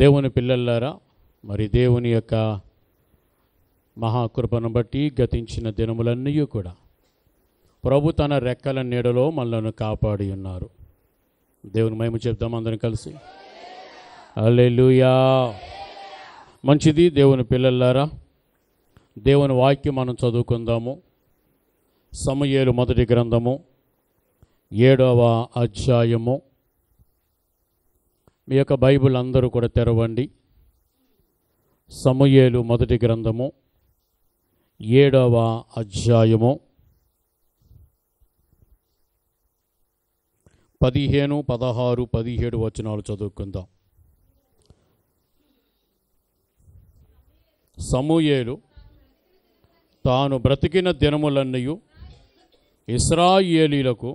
దేవుని పిల్లలారా, మరి దేవుని యొక్క మహాకృపను బట్టి గతించిన దినములన్నీ కూడా ప్రభు తన రెక్కల నీడలో మనలను కాపాడి ఉన్నారు. దేవుని మహిమ చెప్తాం అందరం కలిసి. హల్లెలూయా. మంచిది దేవుని పిల్లలారా, దేవుని వాక్యం మనం చదువుకుందాము. సమూయేలు మొదటి గ్రంథము 7వ అధ్యాయము. మీ యొక్క బైబిల్ అందరూ కూడా తెరవండి. సమూయేలు మొదటి గ్రంథము 7వ అధ్యాయము 15, 16, 17 వచనాలు చదువుకుందాం. సమూయేలు తాను బ్రతికిన దినములన్నయు ఇశ్రాయేలీయులకు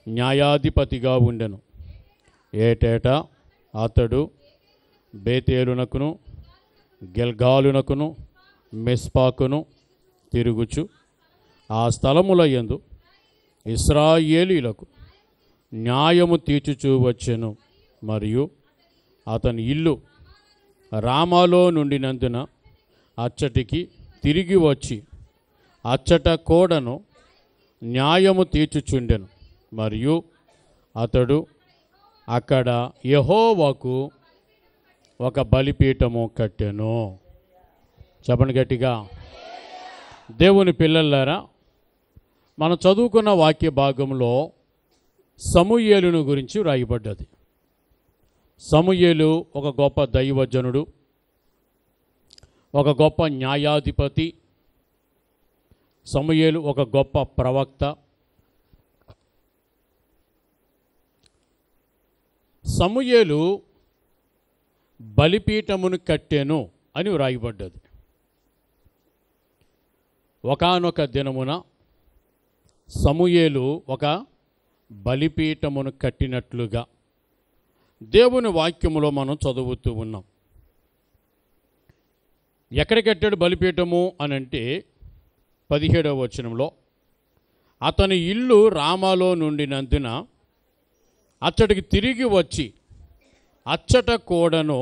న్యాయాధిపతిగా ఉండెను. ఏటేటా అతడు బేతేలునకును గిల్గాలునకును మిస్పాకును తిరుగుచు ఆ స్థలముల యందు ఇశ్రాయేలీయులకు న్యాయము తీర్చుచూ వచ్చెను. మరియు అతని ఇల్లు రామాలో నుండినందున అచ్చటికి తిరిగి వచ్చి అచ్చట కోడను న్యాయము తీర్చుచుండెను. మరియు అతడు అక్కడ యెహోవాకు ఒక బలిపీఠము కట్టెను. చెప్పండి గట్టిగా. దేవుని పిల్లలారా, మనం చదువుకున్న వాక్య భాగంలో సమూయేలును గురించి రాయబడ్డది. సమూయేలు ఒక గొప్ప దైవజనుడు, ఒక గొప్ప న్యాయాధిపతి. సమూయేలు ఒక గొప్ప ప్రవక్త. సమూయేలు బలిపీఠమును కట్టెను అని వ్రాయబడ్డది. ఒకానొక దినమున సమూయేలు ఒక బలిపీఠమును కట్టినట్లుగా దేవుని వాక్యములో మనం చదువుతూ ఉన్నాం. ఎక్కడ కట్టాడు బలిపీఠము అనంటే 17వ వచనంలో, అతని ఇల్లు రామాలో నుండినందున అచ్చటికి తిరిగి వచ్చి అచ్చట కోడను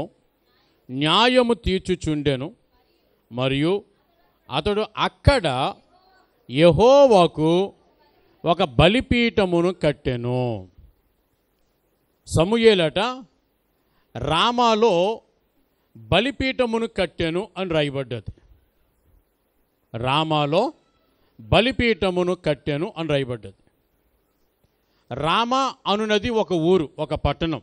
న్యాయము తీర్చుచుండెను. మరియు అతడు అక్కడ యెహోవాకు ఒక బలిపీఠమును కట్టెను. సమూయేలట రామాలో బలిపీఠమును కట్టెను అని రాయబడ్డది. రామాలో బలిపీఠమును కట్టెను అని రాయబడ్డది. రామా అనునది ఒక ఊరు, ఒక పట్టణం.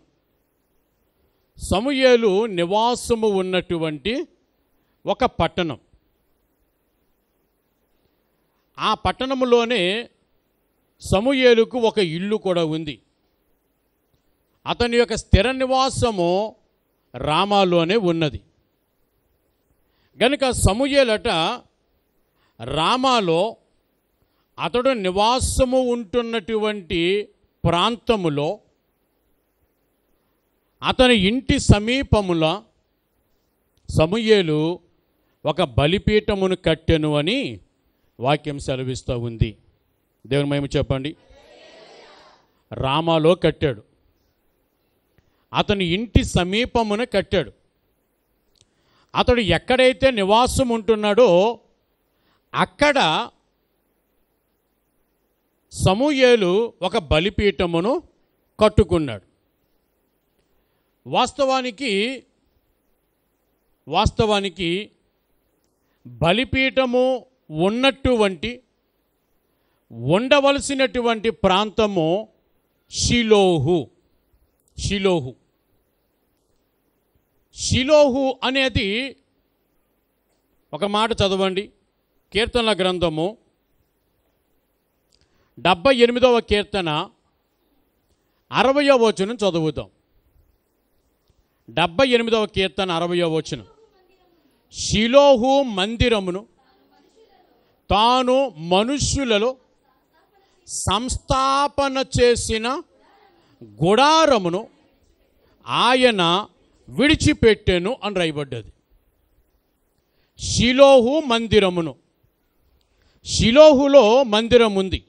సమూయేలు నివాసము ఉన్నటువంటి ఒక పట్టణం. ఆ పట్టణంలోనే సమూయేలుకు ఒక ఇల్లు కూడా ఉంది. అతని యొక్క స్థిర నివాసము రామాలోనే ఉన్నది. గనుక సమూయేలట రామాలో అతడు నివాసము ఉంటున్నటువంటి ప్రాంతములో అతని ఇంటి సమీపముల సమూయేలు ఒక బలిపీఠమును కట్టెను అని వాక్యం సెలవిస్తూ ఉంది. దేవుని మహిమ చెప్పండి. రామాలో కట్టాడు, అతని ఇంటి సమీపమున కట్టాడు. అతడు ఎక్కడైతే నివాసం ఉంటున్నాడో అక్కడ సమూయేలు ఒక బలిపీఠమును కట్టుకున్నాడు. వాస్తవానికి బలిపీఠము ఉండవలసినటువంటి ప్రాంతము షిలోహు అనేది ఒక మాట చదవండి. కీర్తనల గ్రంథము 78వ కీర్తన 60వ వచనం చదువుతాం. 78వ కీర్తన 60వ వచనం. షిలోహు మందిరమును తాను మనుష్యులలో సంస్థాపన చేసిన గుడారమును ఆయన విడిచిపెట్టెను అని రాయబడ్డది. షిలోహు మందిరమును. షిలోహులో మందిరం ఉంది.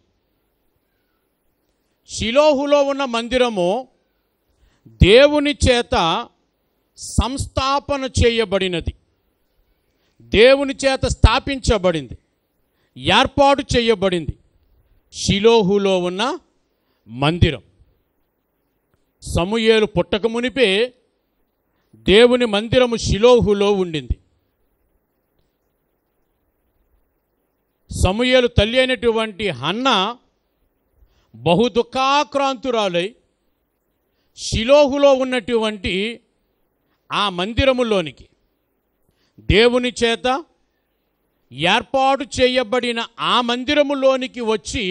షిలోహులో ఉన్న మందిరము దేవుని చేత సంస్థాపన చేయబడినది, దేవుని చేత స్థాపించబడింది, ఏర్పాటు చేయబడింది షిలోహులో ఉన్న మందిరం. సమూయేలు పుట్టక మునిపే దేవుని మందిరము షిలోహులో ఉండింది. సమూయేలు తల్లి అయినటువంటి హన్న బహు దుఃఖాక్రాంతురాలై షిలోహులో ఉన్నటువంటి ఆ మందిరములోనికి దేవుని చేత ఏర్పాటు చేయబడిన ఆ మందిరములోనికి వచ్చి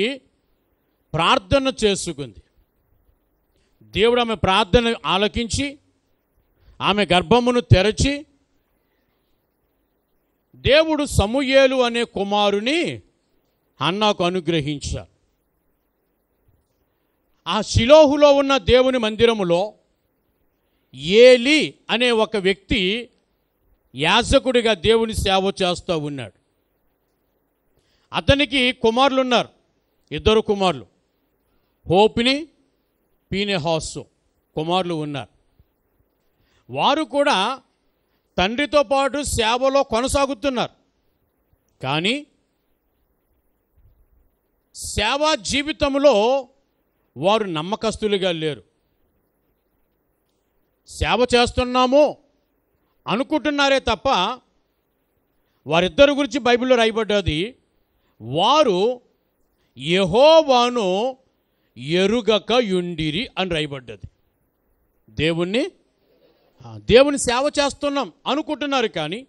ప్రార్థన చేసుకుంది. దేవుడు ఆమె ప్రార్థన ఆలకించి ఆమె గర్భమును తెరచి దేవుడు సమూయేలు అనే కుమారుని హన్నాకు అనుగ్రహించారు. ఆ షిలోహులో ఉన్న దేవుని మందిరములో ఏలి అనే ఒక వ్యక్తి యాజకుడిగా దేవుని సేవ చేస్తూ ఉన్నాడు. అతనికి కుమారులు ఉన్నారు, 2 కుమారులు, హోప్ని, పీనెహాసు కుమారులు ఉన్నారు. వారు కూడా తండ్రితో పాటు సేవలో కొనసాగుతున్నారు. కానీ సేవా జీవితంలో వారు నమ్మకస్తులుగా లేరు. సేవ చేస్తున్నాము అనుకుంటున్నారే తప్ప వారిద్దరి గురించి బైబిల్లో రాయబడ్డది, వారు యెహోవాను ఎరుగక యుండిరి అని రాయబడ్డది. దేవుని సేవ చేస్తున్నాం అనుకుంటున్నారు, కానీ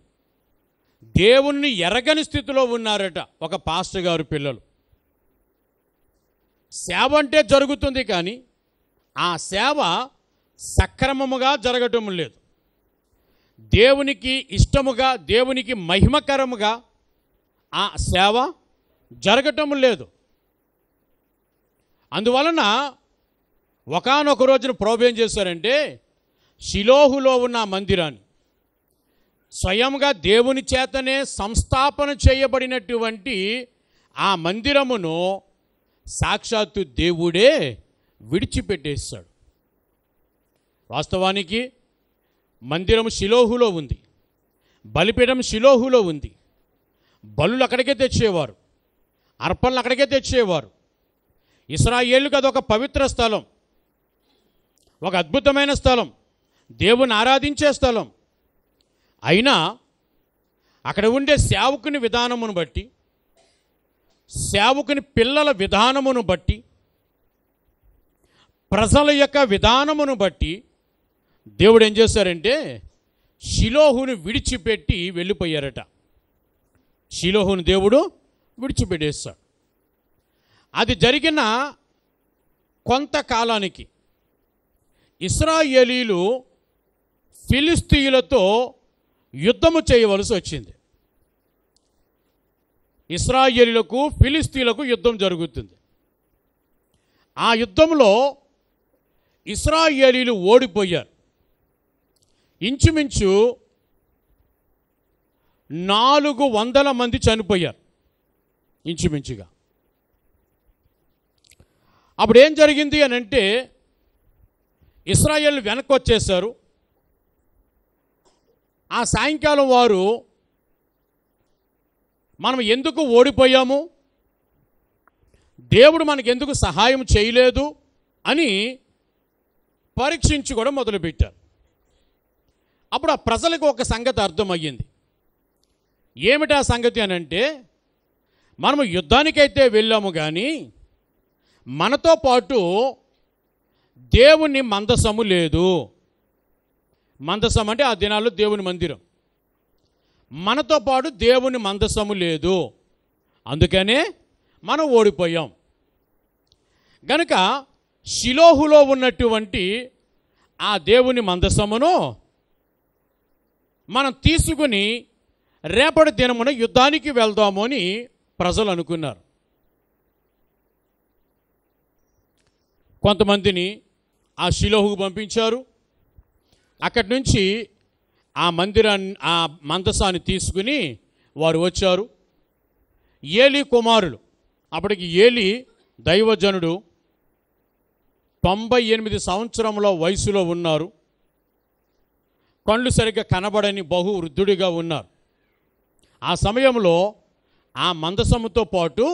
దేవుణ్ణి ఎరగని స్థితిలో ఉన్నారట ఒక పాస్టర్ గారు పిల్లలు. సేవ అంటే జరుగుతుంది, కానీ ఆ సేవ సక్రమముగా జరగటం లేదు. దేవునికి ఇష్టముగా, దేవునికి మహిమకరముగా ఆ సేవ జరగటం లేదు. అందువలన ఒకానొక రోజున ప్రభువు ఏం చేశారంటే, షిలోహులో ఉన్న మందిరాన్ని స్వయంగా దేవుని చేతనే సంస్థాపన చేయబడినటువంటి ఆ మందిరమును సాక్షాత్తు దేవుడే విడిచిపెట్టేశాడు. వాస్తవానికి మందిరం షిలోహులో ఉంది, బలిపీఠం షిలోహులో ఉంది. బలులు అక్కడికే తెచ్చేవారు, అర్పణలు అక్కడికే తెచ్చేవారు. ఇశ్రాయేలుకు అదొక పవిత్ర స్థలం, ఒక అద్భుతమైన స్థలం, దేవుని ఆరాధించే స్థలం. అయినా అక్కడ ఉండే సేవకుని విధానమును బట్టి, సేవకుని పిల్లల విధానమును బట్టి, ప్రజల యొక్క విధానమును బట్టి దేవుడు ఏం చేశారంటే షిలోహును విడిచిపెట్టి వెళ్ళిపోయారట. షిలోహును దేవుడు విడిచిపెట్టేశాడు. అది జరిగిన కొంతకాలానికి ఇశ్రాయేలీలు ఫిలిస్తీయులతో యుద్ధము చేయవలసి వచ్చింది. ఇశ్రాయేలీలకు ఫిలిస్తీయులకు యుద్ధం జరుగుతుంది. ఆ యుద్ధంలో ఇశ్రాయేలీలు ఓడిపోయారు. ఇంచుమించు 400 మంది చనిపోయారు ఇంచుమించుగా. అప్పుడు ఏం జరిగింది అని అంటే, ఇశ్రాయేలు వెనక్కి వచ్చేశారు. ఆ సాయంకాలం వారు మనం ఎందుకు ఓడిపోయాము, దేవుడు మనకెందుకు సహాయం చేయలేదు అని పరీక్షించుకోవడం మొదలుపెట్టారు. అప్పుడు ఆ ప్రజలకు ఒక సంగతి అర్థమయ్యింది. ఏమిటా సంగతి అని అంటే, మనము యుద్ధానికైతే వెళ్ళాము, కానీ మనతో పాటు దేవుని మందసము లేదు. మందసం అంటే ఆ దినాల్లో దేవుని మందిరం. మనతో పాటు దేవుని మందసము లేదు, అందుకనే మనం ఓడిపోయాం. గనుక షిలోహులో ఉన్నటువంటి ఆ దేవుని మందసమును మనం తీసుకుని రేపటి దినమున యుద్ధానికి వెళ్దాము అని ప్రజలు అనుకున్నారు. కొంతమందిని ఆ షిలోహుకు పంపించారు. అక్కడి నుంచి ఆ మందసాన్ని తీసుకుని వారు వచ్చారు. ఏలీ కుమారులు, అప్పటికి ఏలీ దైవజనుడు, 98 సంవత్సరముల వయసులో ఉన్నారు. కళ్ళు సరిగ్గా కనబడని బహు వృద్ధుడిగా ఉన్నారు. ఆ సమయంలో ఆ మందసముతో పాటు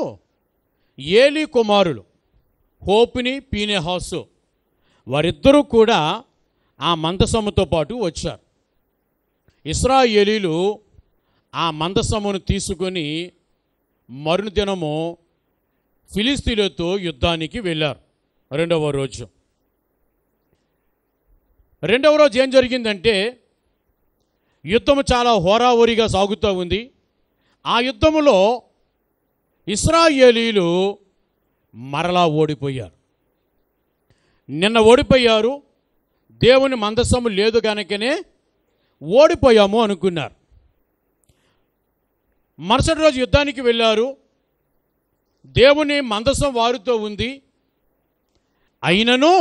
ఏలీ కుమారులు హోప్ని పీనెహాసు వారిద్దరూ కూడా ఆ మందసముతో పాటు వచ్చారు. ఇశ్రాయేలీలు ఆ మందసమును తీసుకొని మరుదినము ఫిలిస్తీయులతో యుద్ధానికి వెళ్ళారు. రెండవ రోజు ఏం జరిగిందంటే యుద్ధము చాలా హోరాహోరీగా సాగుతూ ఉంది. ఆ యుద్ధములో ఇశ్రాయేలీలు మరలా ఓడిపోయారు. నిన్న ఓడిపోయారు, దేవుని మందసము లేదు కనుకనే ఓడిపోయాము అనుకున్నారు. మరుసటి రోజు యుద్ధానికి వెళ్ళారు. దేవుని మందసం వారితో ఉంది. అయినను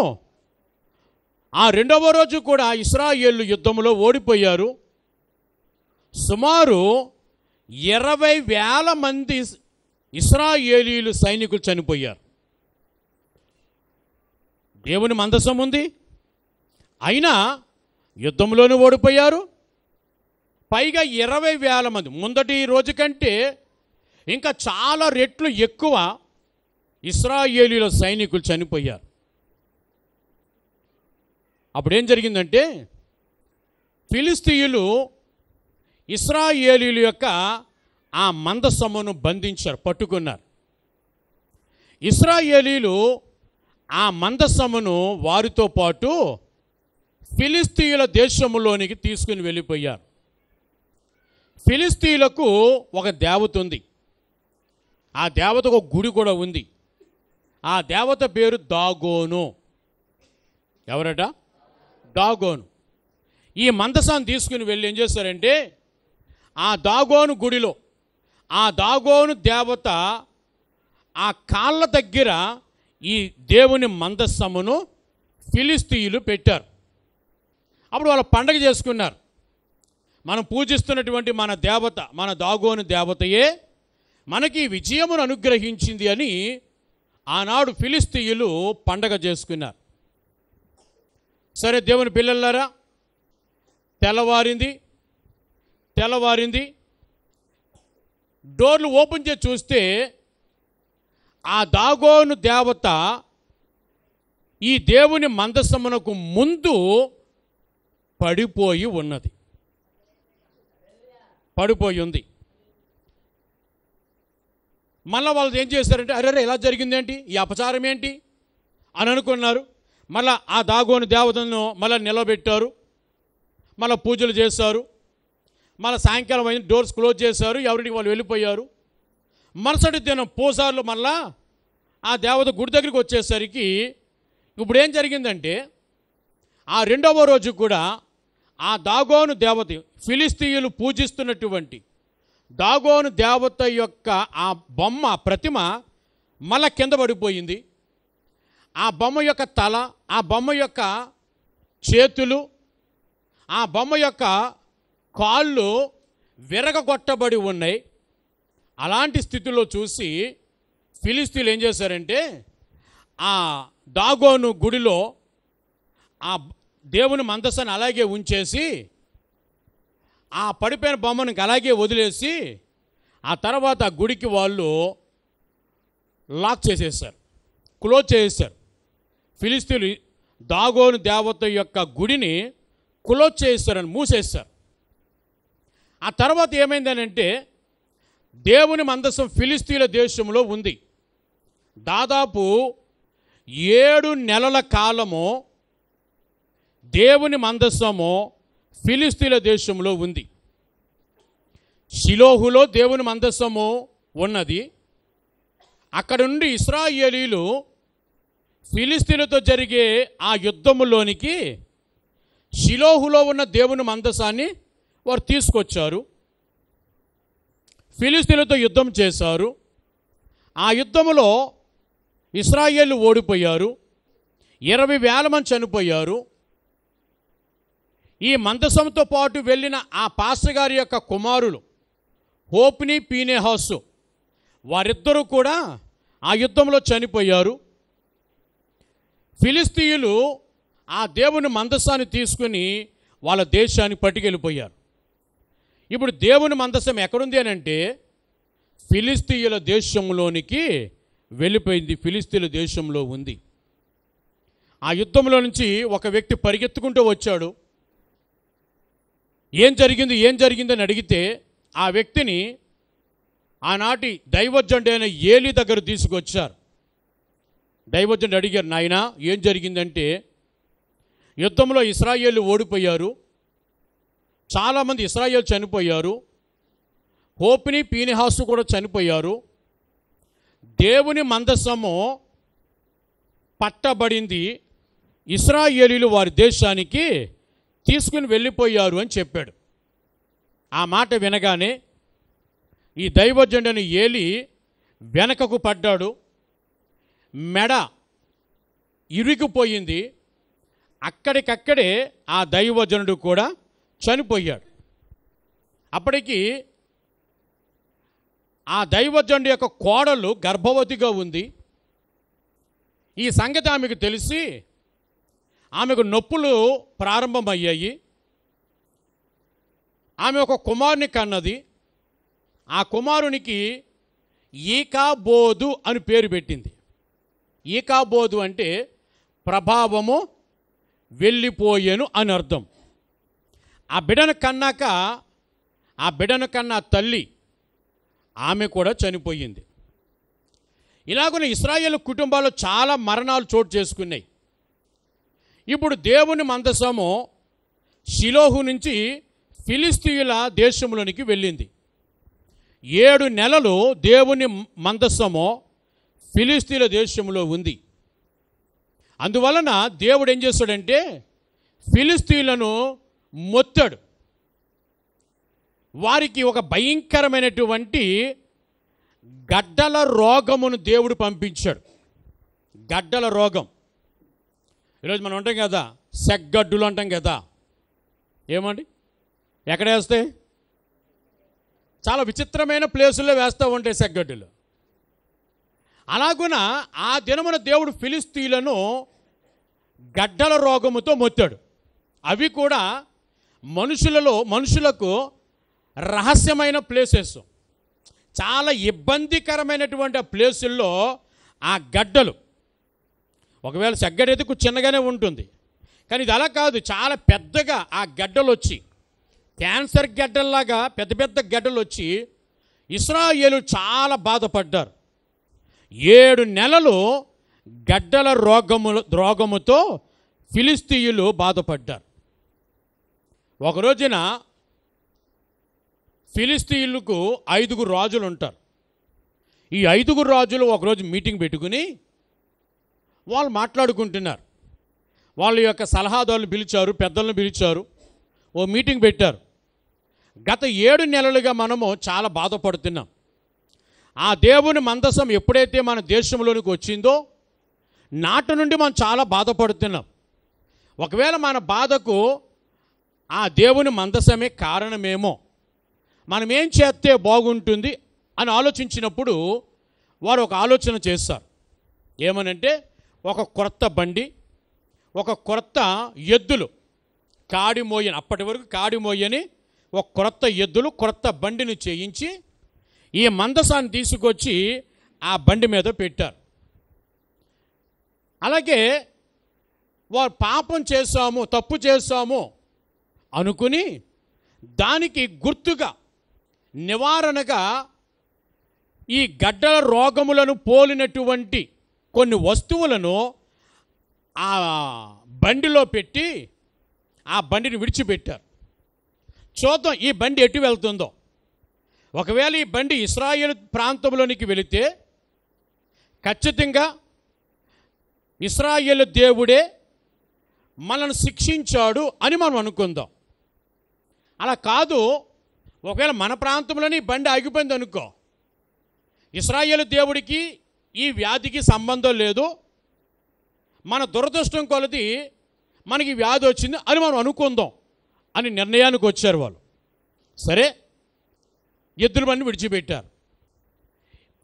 ఆ రెండవ రోజు కూడా ఇశ్రాయేలు యుద్ధంలో ఓడిపోయారు. సుమారు 20,000 మంది ఇశ్రాయేలీలు సైనికులు చనిపోయారు. దేవుని మందసం ఉంది, అయినా యుద్ధంలోనూ ఓడిపోయారు. పైగా 20,000 మంది, ముందటి రోజు కంటే ఇంకా చాలా రెట్లు ఎక్కువ ఇశ్రాయేలీల సైనికులు చనిపోయారు. అప్పుడేం జరిగిందంటే ఫిలిస్తీయులు ఇశ్రాయేలీల యొక్క ఆ మందసమును బంధించారు, పట్టుకున్నారు. ఇశ్రాయేలీలు ఆ మందసమును వారితో పాటు ఫిలిస్తీయుల దేశంలోనికి తీసుకుని వెళ్ళిపోయారు. ఫిలిస్తీయులకు ఒక దేవత ఉంది. ఆ దేవతకు ఒక గుడి కూడా ఉంది. ఆ దేవత పేరు దాగోను. ఎవరట? దాగోను. ఈ మందసాన్ని తీసుకుని వెళ్ళి ఏం చేశారంటే ఆ దాగోను గుడిలో ఆ దాగోను దేవత ఆ కాళ్ళ దగ్గర ఈ దేవుని మందసమును ఫిలిస్తీయులు పెట్టారు. అప్పుడు వాళ్ళ పండగ చేసుకున్నారు. మనం పూజిస్తున్నటువంటి మన దేవత, మన దాగోను దేవతయే మనకి విజయమును అనుగ్రహించింది అని ఆనాడు ఫిలిస్తీయులు పండగ చేసుకున్నారు. సరే దేవుని పిల్లలారా, తెల్లవారింది. డోర్లు ఓపెన్ చేసి చూస్తే ఆ దాగోను దేవత ఈ దేవుని మందసమునకు ముందు పడిపోయి ఉంది. మళ్ళీ వాళ్ళు ఏం చేశారంటే అరే ఎలా జరిగిందేంటి, ఈ అపచారం ఏంటి అని అనుకున్నారు. మళ్ళీ ఆ దాగోను దేవతను మళ్ళీ నిలబెట్టారు, మళ్ళీ పూజలు చేశారు. మళ్ళీ సాయంకాలం అయిన డోర్స్ క్లోజ్ చేశారు, ఎవరికి వాళ్ళు వెళ్ళిపోయారు. మరుసటి దినం పూజారులు మళ్ళా ఆ దేవత గుడి దగ్గరికి వచ్చేసరికి ఇప్పుడు ఏం జరిగిందంటే ఆ రెండవ రోజు కూడా ఆ దాగోను దేవత, ఫిలిస్తీయులు పూజిస్తున్నటువంటి దాగోను దేవత యొక్క ఆ బొమ్మ, ప్రతిమ మళ్ళా కింద పడిపోయింది. ఆ బొమ్మ యొక్క తల, ఆ బొమ్మ యొక్క చేతులు, ఆ బొమ్మ యొక్క కాళ్ళు విరగగొట్టబడి ఉన్నాయి. అలాంటి స్థితిలో చూసి ఫిలిస్తీయులు ఏం చేశారంటే ఆ దాగోను గుడిలో ఆ దేవుని మందసాన్ని అలాగే ఉంచేసి ఆ పడిపోయిన బొమ్మను అలాగే వదిలేసి ఆ తర్వాత ఆ గుడికి వాళ్ళు లాక్ చేసేసారు, క్లోజ్ చేసేసారు. ఫిలిస్తీయులు దాగోను దేవత యొక్క గుడిని క్లోజ్ చేసేసారని మూసేశారు. ఆ తర్వాత ఏమైందనంటే దేవుని మందసం ఫిలిస్తీయుల దేశంలో ఉంది. దాదాపు 7 నెలల కాలము దేవుని మందసము ఫిలిస్తీయుల దేశంలో ఉంది. షిలోహులో దేవుని మందసము ఉన్నది. అక్కడ నుండి ఇశ్రాయేలీలు ఫిలిస్తీయులతో జరిగే ఆ యుద్ధములోనికి షిలోహులో ఉన్న దేవుని మందసాన్ని వారు తీసుకొచ్చారు. ఫిలిస్తీయులతో యుద్ధం చేశారు. ఆ యుద్ధములో ఇశ్రాయేలు ఓడిపోయారు. 20,000 మంది చనిపోయారు. ఈ మందసంతో పాటు వెళ్ళిన ఆ పాస్టర్ గారి యొక్క కుమారులు హోప్ని పీనెహాసు వారిద్దరూ కూడా ఆ యుద్ధంలో చనిపోయారు. ఫిలిస్తీయులు ఆ దేవుని మందసాన్ని తీసుకుని వాళ్ళ దేశాన్ని పట్టుకెళ్ళిపోయారు. ఇప్పుడు దేవుని మందసం ఎక్కడుంది అని అంటే ఫిలిస్తీయుల దేశంలోనికి వెళ్ళిపోయింది. ఫిలిస్తీయుల దేశంలో ఉంది. ఆ యుద్ధంలో నుంచి ఒక వ్యక్తి పరిగెత్తుకుంటూ వచ్చాడు. ఏం జరిగిందని అడిగితే ఆ వ్యక్తిని ఆనాటి దైవజనుడైన ఏలీ దగ్గర తీసుకొచ్చారు. దైవజనుడు అడిగారు, నాయనా ఏం జరిగిందంటే యుద్ధంలో ఇశ్రాయేలు ఓడిపోయారు, చాలామంది ఇశ్రాయేలు చనిపోయారు, హోప్ని పీనిహాసు కూడా చనిపోయారు, దేవుని మందసము పట్టబడింది, ఇశ్రాయేలీలు వారి దేశానికి తీసుకుని వెళ్ళిపోయారు అని చెప్పాడు. ఆ మాట వినగానే ఈ దైవజనుడైన ఏలీ వెనకకు పడ్డాడు. మెడ ఇరిగిపోయింది. అక్కడికక్కడే ఆ దైవజనుడు కూడా చనిపోయాడు. అప్పటికి ఆ దైవజనుడి యొక్క కోడలు గర్భవతిగా ఉంది. ఈ సంగతి ఆమెకు తెలిసి ఆమెకు నొప్పులు ప్రారంభమయ్యాయి. ఆమె ఒక కుమారుని కన్నది. ఆ కుమారునికి ఈకాబోదు అని పేరు పెట్టింది. ఈకాబోదు అంటే ప్రభావము వెళ్ళిపోయేను అని అర్థం. ఆ బిడ్డను కన్నాక ఆ బిడ్డను కన్నా తల్లి ఆమె కూడా చనిపోయింది. ఇలాగున ఇశ్రాయేలు కుటుంబాల్లో చాలా మరణాలు చోటు చేసుకున్నాయి. ఇప్పుడు దేవుని మందసము షిలోహు నుంచి ఫిలిస్తీయుల దేశంలోనికి వెళ్ళింది. 7 నెలలు దేవుని మందసము ఫిలిస్తీయుల దేశంలో ఉంది. అందువలన దేవుడు ఏం చేస్తాడంటే ఫిలిస్తీయులను మొత్తాడు. వారికి ఒక భయంకరమైనటువంటి గడ్డల రోగమును దేవుడు పంపించాడు. గడ్డల రోగం. ఈరోజు మనం అంటాం కదా, సెగ్గడ్డులు అంటాం కదా. ఏమండి, ఎక్కడ వేస్తాయి? చాలా విచిత్రమైన ప్లేసుల్లో వేస్తూ ఉంటాయి సెగ్గడ్డులు. అలాగున ఆ దినమున దేవుడు ఫిలిస్తీయులను గడ్డల రోగముతో మొత్తాడు. అవి కూడా మనుషులకు రహస్యమైన ప్లేసెస్, చాలా ఇబ్బందికరమైనటువంటి ప్లేసుల్లో ఆ గడ్డలు. ఒకవేళ సెగ్గడైతే చిన్నగానే ఉంటుంది, కానీ ఇది అలా కాదు, చాలా పెద్దగా ఆ గడ్డలు వచ్చి క్యాన్సర్ గడ్డల్లాగా పెద్ద పెద్ద గడ్డలు వచ్చి ఇశ్రాయేలు చాలా బాధపడ్డారు. 7 నెలలు గడ్డల రోగముతో ఫిలిస్తీయులు బాధపడ్డారు. ఒక రోజున ఫిలిస్తీయులకు 5 రాజులు ఉంటారు. ఈ 5 రాజులు ఒకరోజు మీటింగ్ పెట్టుకుని వాళ్ళు మాట్లాడుకుంటున్నారు. వాళ్ళ యొక్క సలహాదారులను పిలిచారు, పెద్దలను పిలిచారు, ఓ మీటింగ్ పెట్టారు. గత 7 నెలలుగా మనము చాలా బాధపడుతున్నాం. ఆ దేవుని మందసం ఎప్పుడైతే మన దేశంలోనికి వచ్చిందో నాటి నుండి మనం చాలా బాధపడుతున్నాం. ఒకవేళ మన బాధకు ఆ దేవుని మందసమే కారణమేమో, మనం ఏం చేస్తే బాగుంటుంది అని ఆలోచించినప్పుడు వారు ఒక ఆలోచన చేస్తారు. ఏమనంటే ఒక కొత్త బండి, ఒక కొత్త ఎద్దులు, కాడిమోయని, అప్పటి వరకు కాడిమోయని ఒక కొత్త ఎద్దులు, కొత్త బండిని చేయించి ఈ మందసాన్ని తీసుకొచ్చి ఆ బండి మీద పెట్టారు. అలాగే వారు పాపం చేశాము, తప్పు చేశాము అనుకుని దానికి గుర్తుగా, నివారణగా ఈ గడ్డల రోగములను పోలినటువంటి కొన్ని వస్తువులను ఆ బండిలో పెట్టి ఆ బండిని విడిచిపెట్టారు. చూద్దాం ఈ బండి ఎటు వెళ్తుందో. ఒకవేళ ఈ బండి ఇశ్రాయేలు ప్రాంతంలోనికి వెళితే ఖచ్చితంగా ఇశ్రాయేలు దేవుడే మనల్ని శిక్షించాడు అని మనం అనుకుందాం. అలా కాదు, ఒకవేళ మన ప్రాంతంలోని బండి ఆగిపోయింది అనుకో, ఇశ్రాయేలు దేవుడికి ఈ వ్యాధికి సంబంధం లేదు, మన దురదృష్టం కొలది మనకి వ్యాధి వచ్చింది అని మనం అనుకుందాం అని నిర్ణయానికి వచ్చారు వాళ్ళు. సరే, ఎద్దుల బండి విడిచిపెట్టారు.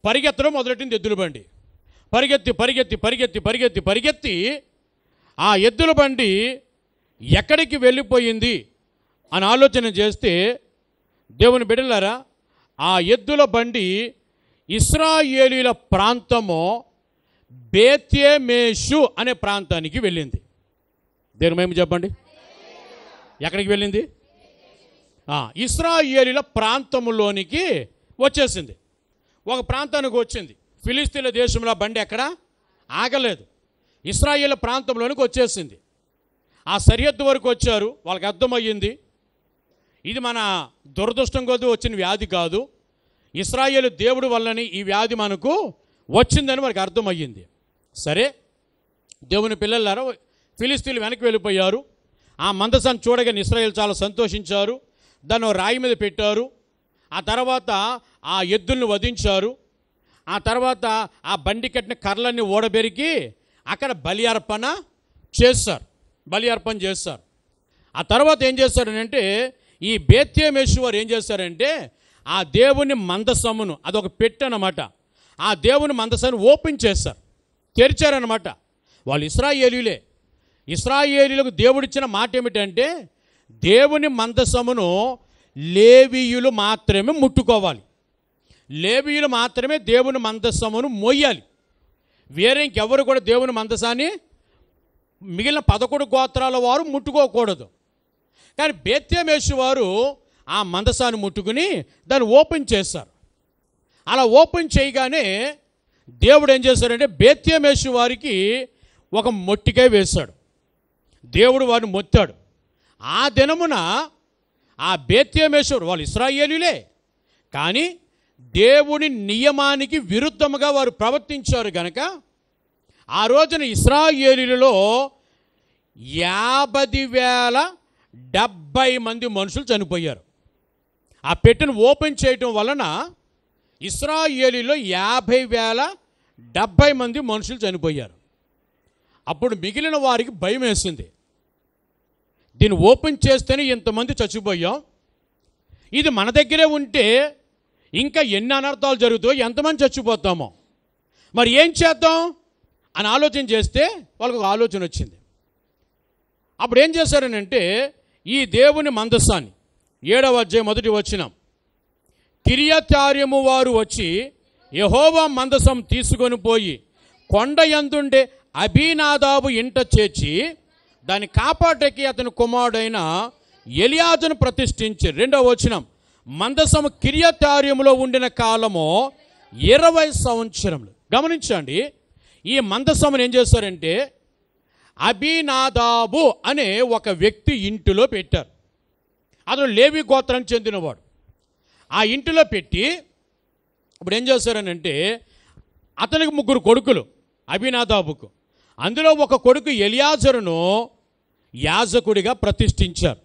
పరిగెత్తడం మొదలెట్టింది ఎద్దుల బండి. పరిగెత్తి పరిగెత్తి పరిగెత్తి పరిగెత్తి పరిగెత్తి ఆ ఎద్దుల బండి ఎక్కడికి వెళ్ళిపోయింది అని ఆలోచన చేస్తే, దేవుని బిడ్డలారా, ఆ ఎద్దుల బండి ఇశ్రాయేలీల ప్రాంతము బేత్యెమెషు అనే ప్రాంతానికి వెళ్ళింది. దేని మేము చెప్పండి, ఎక్కడికి వెళ్ళింది? ఇశ్రాయేలీల ప్రాంతంలోనికి వచ్చేసింది. ఒక ప్రాంతానికి వచ్చింది. ఫిలిస్తీన్ల దేశంలో బండి ఎక్కడ ఆగలేదు, ఇశ్రాయేల్ ప్రాంతంలోనికి వచ్చేసింది. ఆ సరిహద్దు వరకు వచ్చారు. వాళ్ళకి అర్థమయ్యింది, ఇది మన దురదృష్టం కొద్ది వచ్చిన వ్యాధి కాదు, ఇశ్రాయేలు దేవుడి వల్లని ఈ వ్యాధి మనకు వచ్చిందని వారికి అర్థమయ్యింది. సరే, దేవుని పిల్లలారా, ఫిలిస్తీన్లు వెనక్కి వెళ్ళిపోయారు. ఆ మందసాన్ని చూడగానే ఇశ్రాయేలు చాలా సంతోషించారు. దాన్ని రాయి మీద పెట్టారు. ఆ తర్వాత ఆ ఎద్దుల్ని వధించారు. ఆ తర్వాత ఆ బండి కట్టిన కర్రలన్నీ ఓడబెరికి అక్కడ బలి అర్పణ చేస్తారు. ఆ తర్వాత ఏం చేస్తారనంటే, ఈ బేత్యెమెషు వారు ఏం చేస్తారంటే, ఆ దేవుని మందసమును, అదొక పెట్టె అన్నమాట, ఆ దేవుని మందసాన్ని ఓపెన్ చేస్తారు, తెరిచారనమాట. వాళ్ళు ఇశ్రాయేలీలే. ఇశ్రాయేలీలకు దేవుడిచ్చిన మాట ఏమిటంటే, దేవుని మందసమును లేవీయులు మాత్రమే ముట్టుకోవాలి, లేవీయులు మాత్రమే దేవుని మందసమును మోయాలి. వేరే ఇంకెవరు కూడా దేవుని మందసాన్ని మిగిలిన 11 గోత్రాల వారు ముట్టుకోకూడదు. కానీ బేత్యెమెషు వారు ఆ మందసాన్ని ముట్టుకుని దాన్ని ఓపెన్ చేస్తారు. అలా ఓపెన్ చేయగానే దేవుడు ఏం చేశాడంటే, బేత్యెమెషు వారికి ఒక మొట్టికాయ వేశాడు. దేవుడు వారిని మొత్తాడు. ఆ దినమున ఆ బేత్యెమెషు వాళ్ళు ఇశ్రాయేలీలే, కానీ దేవుని నియమానికి విరుద్ధముగా వారు ప్రవర్తించారు గనక ఆ రోజున ఇశ్రాయేలీలలో 50,070 మంది మనుషులు చనిపోయారు. ఆ పెట్టెను ఓపెన్ చేయటం వలన ఇశ్రాయేలీలో 50,070 మంది మనుషులు చనిపోయారు. అప్పుడు మిగిలిన వారికి భయం వేసింది, దీన్ని ఓపెన్ చేస్తేనే ఇంతమంది చచ్చిపోయాం, ఇది మన దగ్గరే ఉంటే ఇంకా ఎన్ని అనర్థాలు జరుగుతాయో, ఎంతమంది చచ్చిపోతామో, మరి ఏం చేద్దాం అని ఆలోచన చేస్తే వాళ్ళకు ఒక ఆలోచన వచ్చింది. అప్పుడు ఏం చేశారనంటే, ఈ దేవుని మందసాన్ని 7వ అధ్యాయం 1వ వచనం, కిర్యతాయిము వారు వచ్చి యెహోవా మందసం తీసుకొని పోయి కొండ యందుండే అబీనాదాబు ఇంట చేర్చి దాన్ని కాపాడకి అతని కుమారుడైన ఎలియాజును ప్రతిష్ఠించి. 2వ వచనం, మందసము కిర్యతాయిములో ఉండిన కాలము 20 సంవత్సరములు. గమనించండి, ఈ మందసమును ఏం చేశారంటే అబీనాదాబు అనే ఒక వ్యక్తి ఇంటిలో పెట్టారు. అతను లేవి గోత్రానికి చెందినవాడు. ఆ ఇంటిలో పెట్టి ఇప్పుడు ఏం చేశారనంటే, అతనికి 3 కొడుకులు అబీనాదాబుకు. అందులో ఒక కొడుకు ఎలియాజరును యాజకుడిగా ప్రతిష్ఠించారు.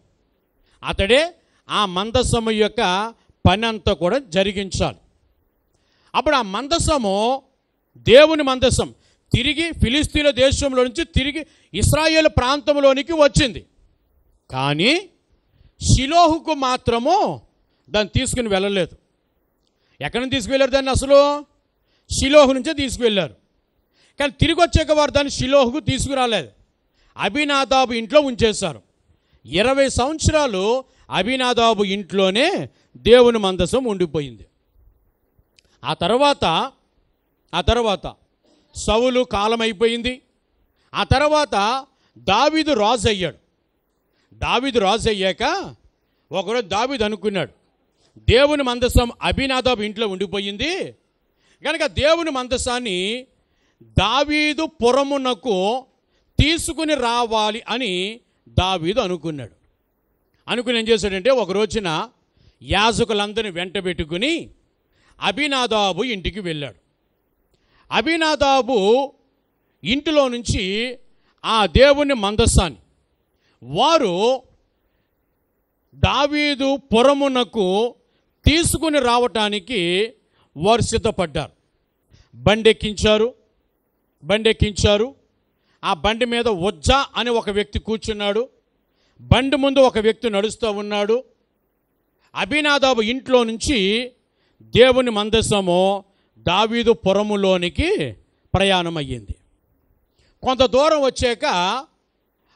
అతడే ఆ మందసము యొక్క పని అంతా కూడా జరిగించాలి. అప్పుడు ఆ మందసము, దేవుని మందసం తిరిగి ఫిలిస్తీన్ల దేశంలో నుంచి తిరిగి ఇశ్రాయేలు ప్రాంతంలోనికి వచ్చింది. కానీ షిలోహుకు మాత్రము దాన్ని తీసుకుని వెళ్ళలేదు. ఎక్కడి నుంచి తీసుకువెళ్ళారు దాన్ని? అసలు షిలోహు నుంచే తీసుకువెళ్ళారు. కానీ తిరిగి వచ్చాక వారు దాన్ని షిలోహుకు తీసుకురాలేదు, అబీనాదాబు ఇంట్లో ఉంచేశారు. 20 సంవత్సరాలు అబీనాదాబు ఇంట్లోనే దేవుని మందసం ఉండిపోయింది. ఆ తర్వాత సౌలు కాలం అయిపోయింది. ఆ తర్వాత దావీదు రాజు అయ్యాడు. దావీదు రాజు అయ్యాక ఒకరోజు దావీదు అనుకున్నాడు, దేవుని మందసం అబీనాదాబు ఇంట్లో ఉండిపోయింది కనుక దేవుని మందసాన్ని దావీదు పురమునకు తీసుకుని రావాలి అని దావీదు అనుకున్నాడు. అనుకుని ఏం చేశాడంటే, ఒక రోజున యాజకులందరినీ వెంట పెట్టుకుని అబీనాదాబు ఇంటికి వెళ్ళాడు. అబీనాదాబు ఇంటిలో నుంచి ఆ దేవుని మందసాన్ని వారు దావీదు పురమునకు తీసుకుని రావటానికి వారు సిద్ధపడ్డారు. బండెక్కించారు. ఆ బండి మీద ఉజ్జా అనే ఒక వ్యక్తి కూర్చున్నాడు. బండి ముందు ఒక వ్యక్తి నడుస్తూ ఉన్నాడు. అబీనాదాబు ఇంట్లో నుంచి దేవుని మందసము దావీదు పురములోనికి ప్రయాణం అయ్యింది. కొంత దూరం వచ్చాక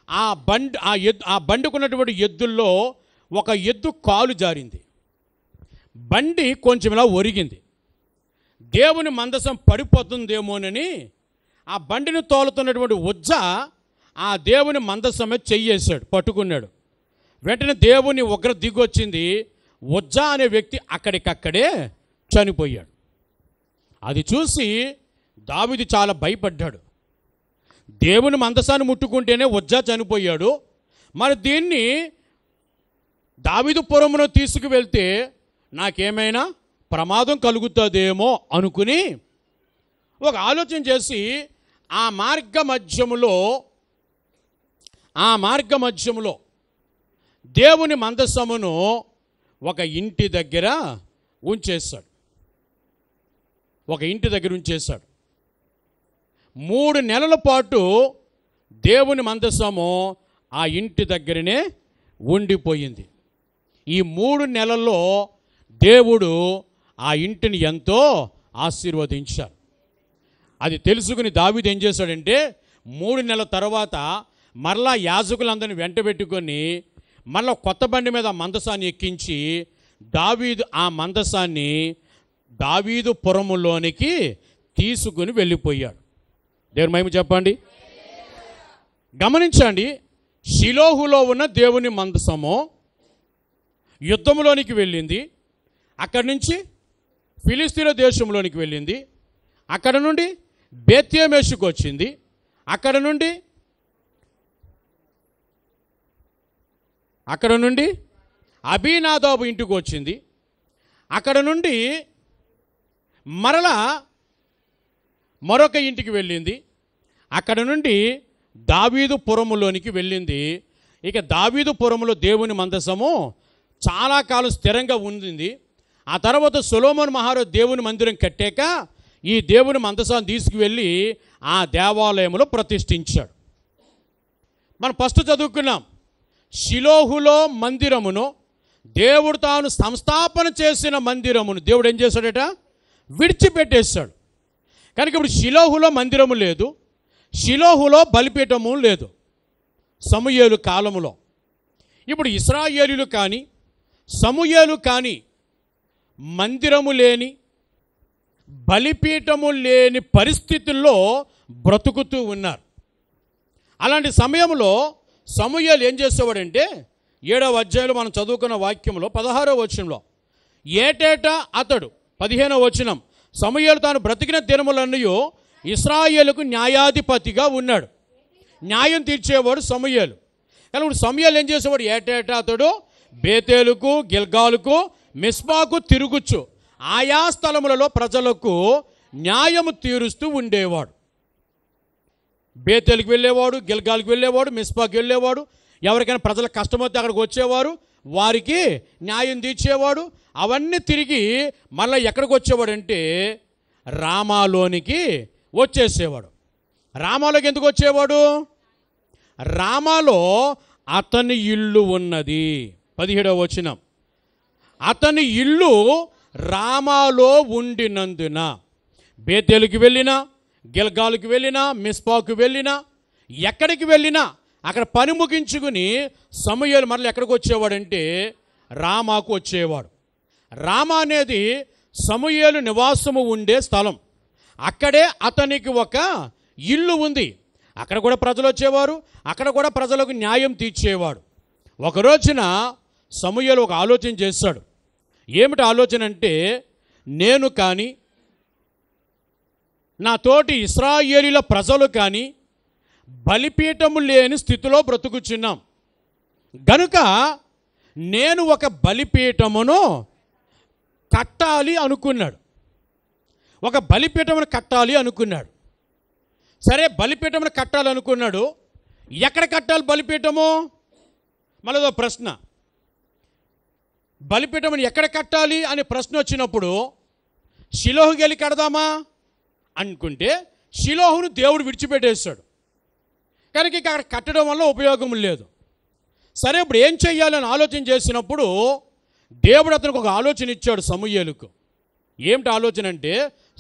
ఆ బండికున్నటువంటి ఎద్దుల్లో ఒక ఎద్దు కాలు జారింది. బండి కొంచెం ఇలా ఒరిగింది. దేవుని మందసం పడిపోతుందేమోనని ఆ బండిని తోలుతున్నటువంటి ఉజ్జ ఆ దేవుని మందసమే చెయ్యేశాడు, పట్టుకున్నాడు. వెంటనే దేవుని ఉగ్ర దిగొచ్చింది. ఉజ్జ అనే వ్యక్తి అక్కడికక్కడే చనిపోయాడు. అది చూసి దావీదు చాలా భయపడ్డాడు. దేవుని మందసాన్ని ముట్టుకుంటేనే ఉజ్జ చనిపోయాడు, మరి దీన్ని దావీదు పురమును తీసుకువెళ్తే నాకేమైనా ప్రమాదం కలుగుతుందేమో అనుకుని ఒక ఆలోచన చేసి ఆ మార్గ మధ్యములో దేవుని మందసమును ఒక ఇంటి దగ్గర ఉంచేశాడు. 3 నెలల పాటు దేవుని మందసము ఆ ఇంటి దగ్గరనే ఉండిపోయింది. ఈ 3 నెలల్లో దేవుడు ఆ ఇంటిని ఎంతో ఆశీర్వదించారు. అది తెలుసుకుని దావీదు ఏం చేశాడంటే 3 నెలల తర్వాత మరలా యాజకులందరినీ వెంట పెట్టుకొని మళ్ళీ కొత్త బండి మీద ఆ మందసాన్ని ఎక్కించి దావీదు ఆ మందసాన్ని దావీదు పురములోనికి తీసుకుని వెళ్ళిపోయాడు. దేవుని మహిమ చెప్పండి. గమనించండి, షిలోహులో ఉన్న దేవుని మందసము యుద్ధంలోనికి వెళ్ళింది. అక్కడి నుంచి ఫిలిస్తీన్ల దేశంలోనికి వెళ్ళింది. అక్కడ నుండి బేత్యేమెషుకు వచ్చింది. అక్కడ నుండి అబీనాదాబు ఇంటికి వచ్చింది. అక్కడ నుండి మరొక ఇంటికి వెళ్ళింది. అక్కడ నుండి దావీదు పురములోనికి వెళ్ళింది. ఇక దావీదు పురములో దేవుని మందసము చాలా కాలం స్థిరంగా ఉంది. ఆ తర్వాత సొలొమోను మహారాజు దేవుని మందిరం కట్టాక ఈ దేవుని మందసాన్ని తీసుకువెళ్ళి ఆ దేవాలయంలో ప్రతిష్ఠించాడు. మనం ఫస్ట్ చదువుకున్నాం, షిలోహులో మందిరమును, దేవుడు తాను సంస్థాపన చేసిన మందిరమును దేవుడు ఏం చేశాడట? విడిచిపెట్టేశాడు. కనుక ఇప్పుడు షిలోహులో మందిరము లేదు, షిలోహులో బలిపీఠము లేదు సమూయేలు కాలములో. ఇప్పుడు ఇశ్రాయేలీయులు కానీ సమూయేలు కానీ మందిరము లేని బలిపీఠము లేని పరిస్థితుల్లో బ్రతుకుతూ ఉన్నారు. అలాంటి సమయంలో సమూయేలు ఏం చేసేవాడంటే 7వ అధ్యాయంలో మనం చదువుకున్న వాక్యంలో 16వ వచనంలో ఏటేటా అతడు 15వ వచనం సమూయేలు తాను బ్రతికిన దినములన్నీ ఇశ్రాయేలుకు న్యాయాధిపతిగా ఉన్నాడు. న్యాయం తీర్చేవాడు సమూయేలు. కానీ ఇప్పుడు సమూయేలు ఏం చేసేవాడు? ఏటేటా అతడు బేతేలుకు, గిల్గాలుకు, మిస్పాకు తిరుగుచ్చు ఆయా స్థలములలో ప్రజలకు న్యాయము తీరుస్తూ ఉండేవాడు. బేతేలుకు వెళ్ళేవాడు, గిల్గాల్కి వెళ్ళేవాడు, మిస్పాకు వెళ్ళేవాడు. ఎవరికైనా ప్రజలకు కష్టమొస్తే అక్కడికి వచ్చేవారు, వారికి న్యాయం తీర్చేవాడు. అవన్నీ తిరిగి మళ్ళీ ఎక్కడికి వచ్చేవాడు అంటే రామాలోనికి వచ్చేసేవాడు. రామాలోకి ఎందుకు వచ్చేవాడు? రామాలో అతని ఇల్లు ఉన్నది. 17వ వచనం, అతని ఇల్లు రామాలో ఉండినందున బేతేలుకి వెళ్ళినా, గిల్గాలుకి వెళ్ళినా, మిస్పాకు వెళ్ళినా, ఎక్కడికి వెళ్ళినా అక్కడ పని ముగించుకుని సమూయేలు మరల ఎక్కడికి వచ్చేవాడంటే రామాకు వచ్చేవాడు. రామా అనేది సమూయేలు నివాసము ఉండే స్థలం. అక్కడే అతనికి ఒక ఇల్లు ఉంది. అక్కడ కూడా ప్రజలు వచ్చేవారు, అక్కడ కూడా ప్రజలకు న్యాయం తీర్చేవాడు. ఒక రోజున సమూయేలు ఒక ఆలోచన చేశాడు. ఏమిటి ఆలోచన అంటే, నేను కానీ నా తోటి ఇశ్రాయేలీల ప్రజలు కానీ బలిపీఠము లేని స్థితిలో బ్రతుకుచున్నాం గనుక నేను ఒక బలిపీఠమును కట్టాలి అనుకున్నాడు. ఒక బలిపీఠమును కట్టాలి అనుకున్నాడు. సరే, బలిపీఠమును కట్టాలనుకున్నాడు. ఎక్కడ కట్టాలి బలిపీఠము? మళ్ళీ ప్రశ్న, బలిపీఠమును ఎక్కడ కట్టాలి అనే ప్రశ్న వచ్చినప్పుడు షిలోహుకి వెళ్ళి కడదామా అనుకుంటే షిలోహును దేవుడు విడిచిపెట్టేశాడు. కనుక ఇక అక్కడ కట్టడం వల్ల ఉపయోగం లేదు. సరే, ఇప్పుడు ఏం చెయ్యాలని ఆలోచన చేసినప్పుడు దేవుడు అతనికి ఒక ఆలోచన ఇచ్చాడు సమూయేలుకు. ఏమిటి ఆలోచన అంటే,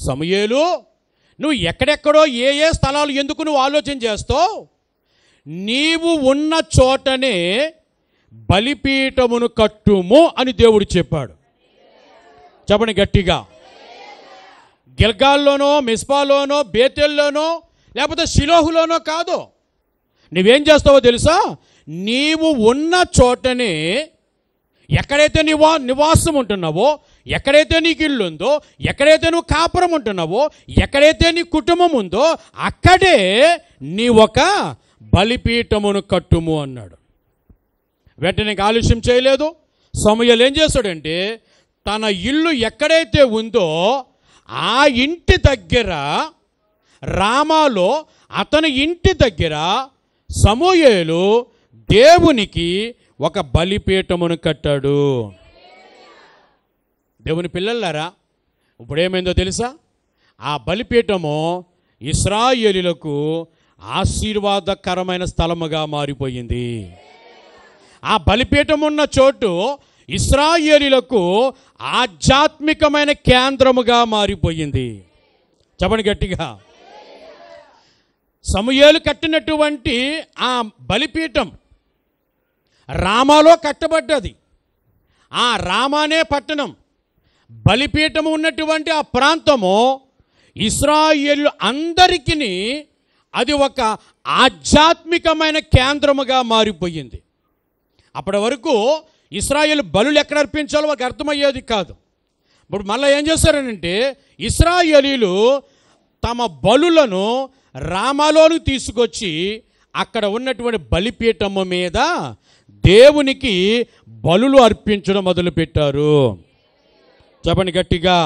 సమూయేలు, నువ్వు ఎక్కడెక్కడో ఏ స్థలాలు ఎందుకు నువ్వు ఆలోచన చేస్తావు? నీవు ఉన్న చోటనే బలిపీఠమును కట్టుము అని దేవుడు చెప్పాడు. చెప్పండి గట్టిగా. గిల్గాల్లోనో, మిస్పాలోనో, బేతెల్లోనో, లేకపోతే షిలోహులోనో కాదు. నువ్వేం చేస్తావో తెలుసా? నీవు ఉన్న చోటనే, ఎక్కడైతే నివాసం ఉంటున్నావో, ఎక్కడైతే నీకు ఇల్లు ఉందో, ఎక్కడైతే నువ్వు కాపురం ఉంటున్నావో, ఎక్కడైతే నీ కుటుంబం ఉందో, అక్కడే నీ ఒక బలిపీఠమును కట్టుము అన్నాడు. వెంటనే ఆలస్యం చేయలేదు. సమూయేలు ఏం చేశాడంటే, తన ఇల్లు ఎక్కడైతే ఉందో ఆ ఇంటి దగ్గర, రామాలో అతని ఇంటి దగ్గర సమూయేలు దేవునికి ఒక బలిపీఠమును కట్టాడు. దేవుని పిల్లలారా, ఇప్పుడేమైందో తెలుసా? ఆ బలిపీఠము ఇశ్రాయేలీయులకు ఆశీర్వాదకరమైన స్థలముగా మారిపోయింది. ఆ బలిపీఠం ఉన్న చోటు ఇశ్రాయేలీయులకు ఆధ్యాత్మికమైన కేంద్రముగా మారిపోయింది. చెప్పండి గట్టిగా. సమూయేలు కట్టినటువంటి ఆ బలిపీఠం రామాలో కట్టబడ్డది. ఆ రామానే పట్టణం, బలిపీఠము ఉన్నటువంటి ఆ ప్రాంతము ఇశ్రాయేలు అందరికీ అది ఒక ఆధ్యాత్మికమైన కేంద్రముగా మారిపోయింది. అప్పటి వరకు ఇశ్రాయేలు బలులు ఎక్కడ అర్పించాలో వాళ్ళకి అర్థమయ్యేది కాదు. ఇప్పుడు మళ్ళీ ఏం చేశారనంటే, ఇశ్రాయేలీలు తమ బలులను రామాలోను తీసుకొచ్చి అక్కడ ఉన్నటువంటి బలిపీఠము మీద దేవునికి బలులు అర్పించడం మొదలుపెట్టారు. చెప్పండి గట్టిగా.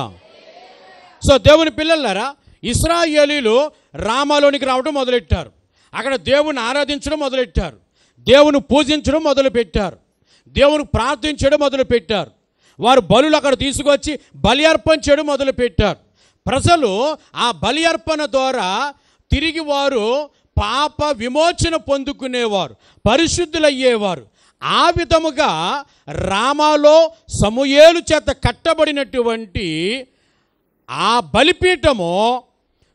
సో దేవుని పిల్లలారా, ఇశ్రాయేలీలు రామాలోనికి రావడం మొదలెట్టారు. అక్కడ దేవుని ఆరాధించడం మొదలెట్టారు, దేవుని పూజించడం మొదలుపెట్టారు, దేవుని ప్రార్థించడం మొదలుపెట్టారు. వారు బలులు అక్కడ తీసుకొచ్చి బలి అర్పణ చేయడం మొదలుపెట్టారు. ప్రజలు ఆ బలి అర్పణ ద్వారా తిరిగి వారు పాప విమోచన పొందుకునేవారు, పరిశుద్ధులయ్యేవారు. ఆ విధముగా రామాలో సమూయేలు చేత కట్టబడినటువంటి ఆ బలిపీఠము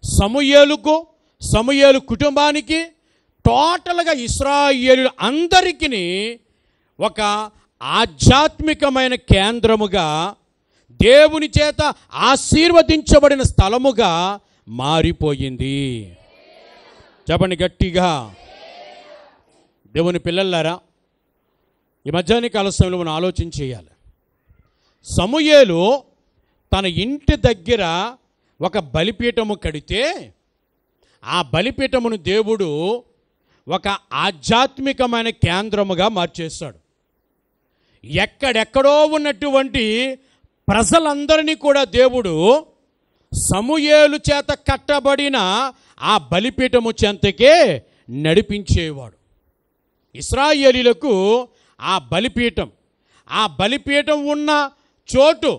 సమూయేలుకు, సమూయేలు కుటుంబానికి, టోటల్గా ఇశ్రాయేలు అందరికీ ఒక ఆధ్యాత్మికమైన కేంద్రముగా, దేవుని చేత ఆశీర్వదించబడిన స్థలముగా మారిపోయింది. చెప్పండి గట్టిగా. దేవుని పిల్లలారా, ఈ మధ్యాహ్న కాల సమయంలో మనం ఆలోచన చేయాలి. సమూయేలు తన ఇంటి దగ్గర ఒక బలిపీఠము కడితే ఆ బలిపీఠమును దేవుడు ఒక ఆధ్యాత్మికమైన కేంద్రముగా మార్చేశాడు. ఎక్కడెక్కడో ఉన్నటువంటి ప్రజలందరినీ కూడా దేవుడు సమూయేలు చేత కట్టబడిన ఆ బలిపీఠము చెంతకే నడిపించేవాడు. ఇశ్రాయేలీయులకు ఆ బలిపీఠం ఉన్న చోటు,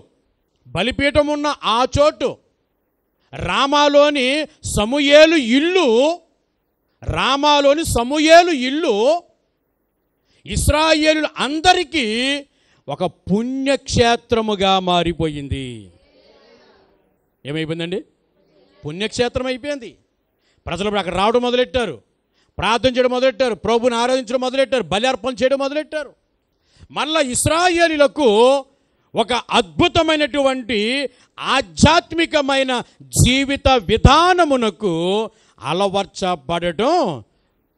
బలిపీఠం ఉన్న ఆ చోటు రామాలోని సమూయేలు ఇల్లు ఇశ్రాయేలు అందరికీ ఒక పుణ్యక్షేత్రముగా మారిపోయింది. ఏమైపోయిందండి? పుణ్యక్షేత్రం అయిపోయింది. ప్రజలు అక్కడ రావడం మొదలెట్టారు, ప్రార్థన చేయడం మొదలెట్టారు, ప్రభుని ఆరాధించడం మొదలెట్టారు, బలి అర్పణ చేయడం మొదలెట్టారు. మళ్ళా ఇశ్రాయేలీయులకు ఒక అద్భుతమైనటువంటి ఆధ్యాత్మికమైన జీవిత విధానమునకు అలవర్చబడటం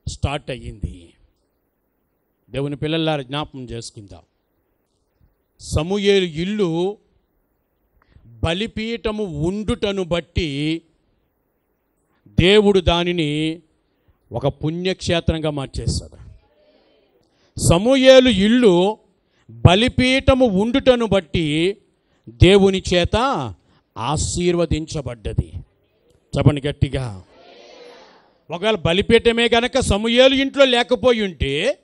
స్టార్ట్ అయ్యింది. దేవుని పిల్లలారా, జ్ఞాపకం చేసుకుందాం. సమూయేలు ఇల్లు బలిపీఠము ఉండుటను బట్టి దేవుడు దానిని ఒక పుణ్యక్షేత్రంగా మార్చేస్తాడు. సమూయేలు ఇల్లు బలిపీఠము ఉండుటను బట్టి దేవుని చేత ఆశీర్వదించబడ్డది. చెప్పండి గట్టిగా. ఒకవేళ బలిపీఠమే గనక సమూయేలు ఇంట్లో లేకపోయి ఉంటే,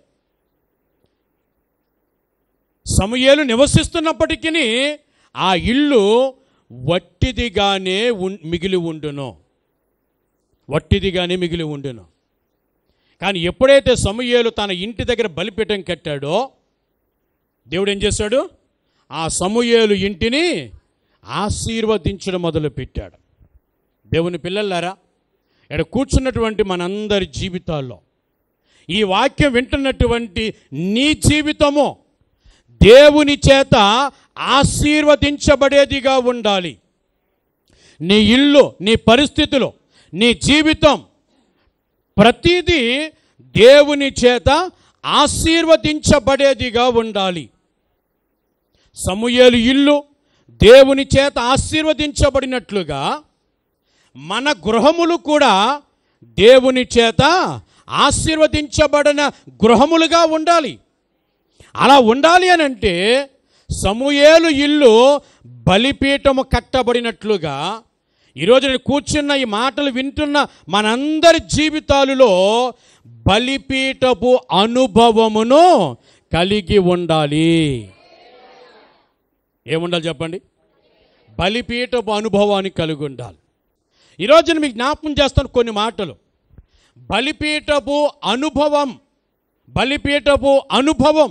సమూయేలు నివసిస్తున్నప్పటికీ ఆ ఇల్లు వట్టిదిగానే మిగిలి ఉండును. కానీ ఎప్పుడైతే సమూయేలు తన ఇంటి దగ్గర బలిపీఠం కట్టాడో, దేవుడు ఏం చేశాడు? ఆ సమూయేలు ఇంటిని ఆశీర్వదించడం మొదలుపెట్టాడు. దేవుని పిల్లలారా, ఇక్కడ కూర్చున్నటువంటి మనందరి జీవితాల్లో ఈ వాక్యం వింటున్నటువంటి నీ జీవితము దేవుని చేత ఆశీర్వదించబడేదిగా ఉండాలి. నీ ఇల్లు, నీ పరిస్థితులు, నీ జీవితం ప్రతిదీ దేవుని చేత ఆశీర్వదించబడేదిగా ఉండాలి. సమూయేలు ఇల్లు దేవుని చేత ఆశీర్వదించబడినట్లుగా మన గృహములు కూడా దేవుని చేత ఆశీర్వదించబడిన గృహములుగా ఉండాలి. అలా ఉండాలి అని అంటే సమూయేలు ఇల్లు బలిపీఠము కట్టబడినట్లుగా ఈరోజు నేను కూర్చున్న ఈ మాటలు వింటున్న మనందరి జీవితాలలో బలిపీఠపు అనుభవమును కలిగి ఉండాలి. ఏముండాలి చెప్పండి? బలిపీఠపు అనుభవాన్ని కలిగి ఉండాలి. ఈరోజు నేను మీకు జ్ఞాపకం చేస్తాను కొన్ని మాటలు. బలిపీఠపు అనుభవం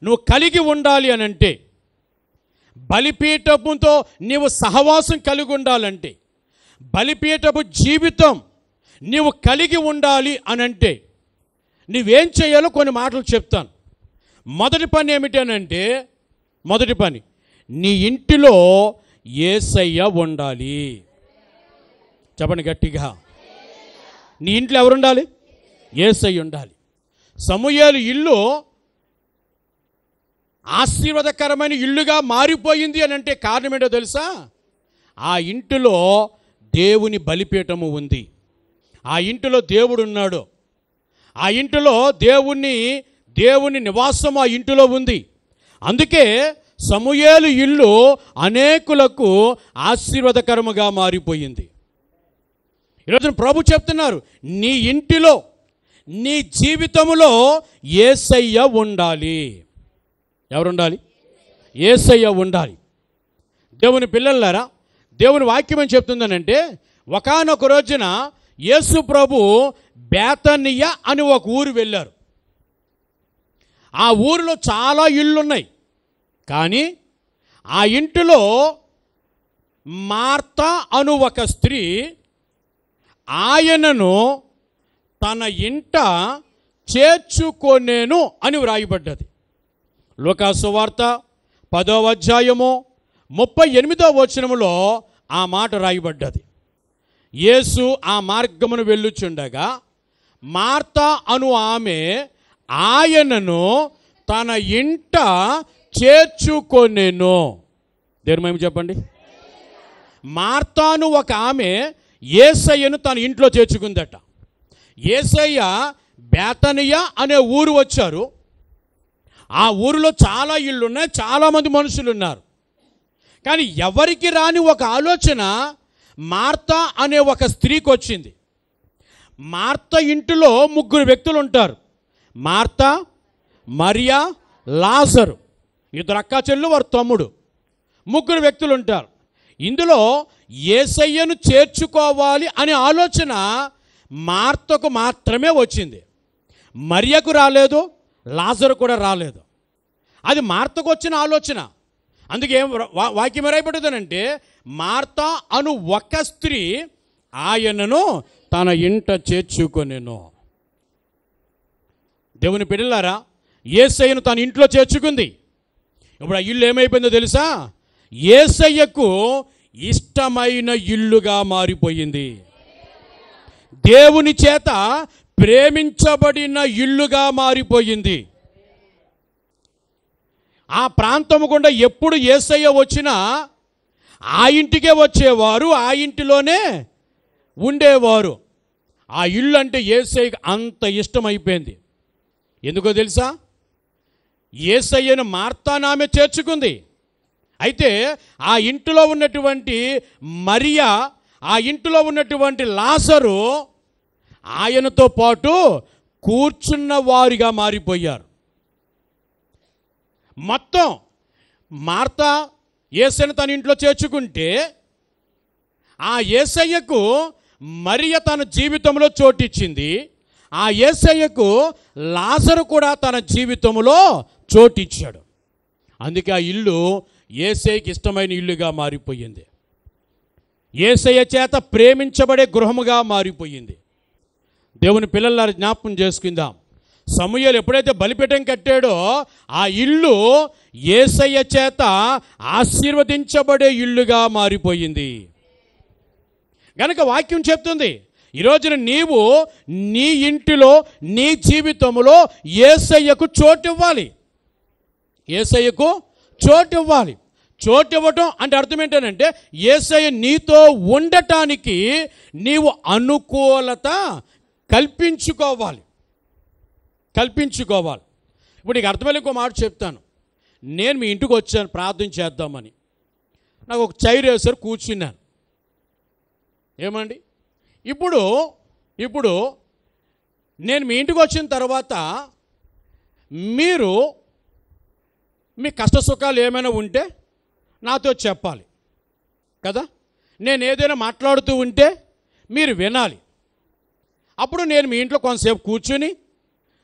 నువ్వు కలిగి ఉండాలి అని అంటే, బలిపీఠపుతో నీవు సహవాసం కలిగి ఉండాలంటే, బలిపీఠపు జీవితం నీవు కలిగి ఉండాలి అనంటే నువ్వేం చేయాలో కొన్ని మాటలు చెప్తాను. మొదటి పని ఏమిటనంటే, మొదటి పని నీ ఇంటిలో యేసయ్య ఉండాలి. చెప్పండి గట్టిగా. నీ ఇంట్లో ఎవరు ఉండాలి? యేసయ్య ఉండాలి. సమూయేలు ఇల్లు ఆశీర్వాదకరమైన ఇల్లుగా మారిపోయింది అని అంటే కారణం ఏంటో తెలుసా? ఆ ఇంటిలో దేవుని బలిపీఠము ఉంది. ఆ ఇంటిలో దేవుడు ఉన్నాడు. ఆ ఇంటిలో దేవుని నివాసం ఆ ఇంటిలో ఉంది. అందుకే సమూయేలు ఇల్లు అనేకులకు ఆశీర్వాదకరముగా మారిపోయింది. ఈరోజు ప్రభు చెప్తున్నారు, నీ ఇంటిలో, నీ జీవితంలో యేసయ్య ఉండాలి. ఎవరు ఉండాలి? యేసయ్య ఉండాలి. దేవుని పిల్లలారా, దేవుని వాక్యం ఏం చెప్తుందనంటే, ఒకానొక రోజున యేసు ప్రభు బేతనియ అని ఒక ఊరు వెళ్ళారు. ఆ ఊరిలో చాలా ఇళ్ళున్నాయి. కానీ ఆ ఇంటిలో మార్తా అను ఒక స్త్రీ ఆయనను తన ఇంట చేర్చుకొనేను అని వ్రాయబడ్డది. లూకా సువార్త 10వ అధ్యాయము 38వ వచనములో ఆ మాట రాయబడ్డది. యేసు ఆ మార్గమును వెళ్ళుచుండగా మార్తా అను ఆమె ఆయనను తన ఇంట చేర్చుకొనేను. దేవుని మహిమ చెప్పండి. మార్తాను ఒక ఆమె యేసయ్యను తన ఇంట్లో చేర్చుకుందట. యేసయ్య బేతనియ అనే ఊరు వచ్చారు. ఆ ఊరిలో చాలా ఇళ్ళు ఉన్నాయి, చాలామంది మనుషులు ఉన్నారు. కానీ ఎవరికి రాని ఒక ఆలోచన మార్తా అనే ఒక స్త్రీకి వచ్చింది. మార్తా ఇంటిలో 3 వ్యక్తులు ఉంటారు. మార్తా, మరియా, లాజరు. 2 అక్కా చెల్లు, వారు తమ్ముడు. 3 వ్యక్తులు ఉంటారు. ఇందులో యేసయ్యను చేర్చుకోవాలి అనే ఆలోచన మార్తకు మాత్రమే వచ్చింది. మరియకు రాలేదు, లాజరు కూడా రాలేదు. అది మార్తకు వచ్చిన ఆలోచన. అందుకే వాక్యం రాయబడుతుందంటే, మార్తా అను ఒక స్త్రీ ఆయనను తన ఇంట చేర్చుకొనెను. దేవుని పిల్లలారా, యేసయ్యను తన ఇంట్లో చేర్చుకుంది. ఇప్పుడు ఆ ఇల్లు ఏమైపోయిందో తెలుసా? యేసయ్యకు ఇష్టమైన ఇల్లుగా మారిపోయింది. దేవుని చేత ప్రేమించబడిన ఇల్లుగా మారిపోయింది. ఆ ప్రాంతము గుండా ఎప్పుడు యేసయ్య వచ్చినా ఆ ఇంటికే వచ్చేవారు, ఆ ఇంటిలోనే ఉండేవారు. ఆ ఇల్లు అంటే యేసయ్యకు అంత ఇష్టమైపోయింది. ఎందుకో తెలుసా? యేసయ్యను మార్తానామె చేర్చుకుంది. అయితే ఆ ఇంటిలో ఉన్నటువంటి మరియా, ఆ ఇంటిలో ఉన్నటువంటి లాజరు ఆయనతో పాటు కూర్చున్న వారిగా మారిపోయారు. మొత్తం మార్తా యేసయ్యను తన ఇంట్లో చేర్చుకుంటే, ఆ యేసయ్యకు మరియ తన జీవితంలో చోటిచ్చింది. ఆ యేసయ్యకు లాజరు కూడా తన జీవితంలో చోటిచ్చాడు. అందుకే ఆ ఇల్లు యేసయ్యకి ఇష్టమైన ఇల్లుగా మారిపోయింది. యేసయ్య చేత ప్రేమించబడే గృహముగా మారిపోయింది. దేవుని పిల్లల జ్ఞాపకం చేసుకుందాం. సమూయేలు ఎప్పుడైతే బలిపీఠం కట్టాడో ఆ ఇల్లు యేసయ్య చేత ఆశీర్వదించబడే ఇల్లుగా మారిపోయింది. గనుక వాక్యం చెప్తుంది, ఈరోజున నీవు నీ ఇంటిలో నీ జీవితంలో యేసయ్యకు చోటు ఇవ్వాలి. యేసయ్యకు చోటు ఇవ్వాలి. చోటు ఇవ్వటం అంటే అర్థం ఏంటంటే యేసయ్య నీతో ఉండటానికి నీవు అనుకూలత కల్పించుకోవాలి. ఇప్పుడు నీకు అర్థమయ్యే ఇంకో మాట చెప్తాను. నేను మీ ఇంటికి వచ్చాను ప్రార్థన చేద్దామని. నాకు ఒక చైర్ వేసారు, కూర్చున్నాను. ఏమండి, ఇప్పుడు నేను మీ ఇంటికి వచ్చిన తర్వాత మీరు మీ కష్ట సుఖాలు ఏమైనా ఉంటే నాతో చెప్పాలి కదా. నేను ఏదైనా మాట్లాడుతూ ఉంటే మీరు వినాలి. అప్పుడు నేను మీ ఇంట్లో కొంతసేపు కూర్చుని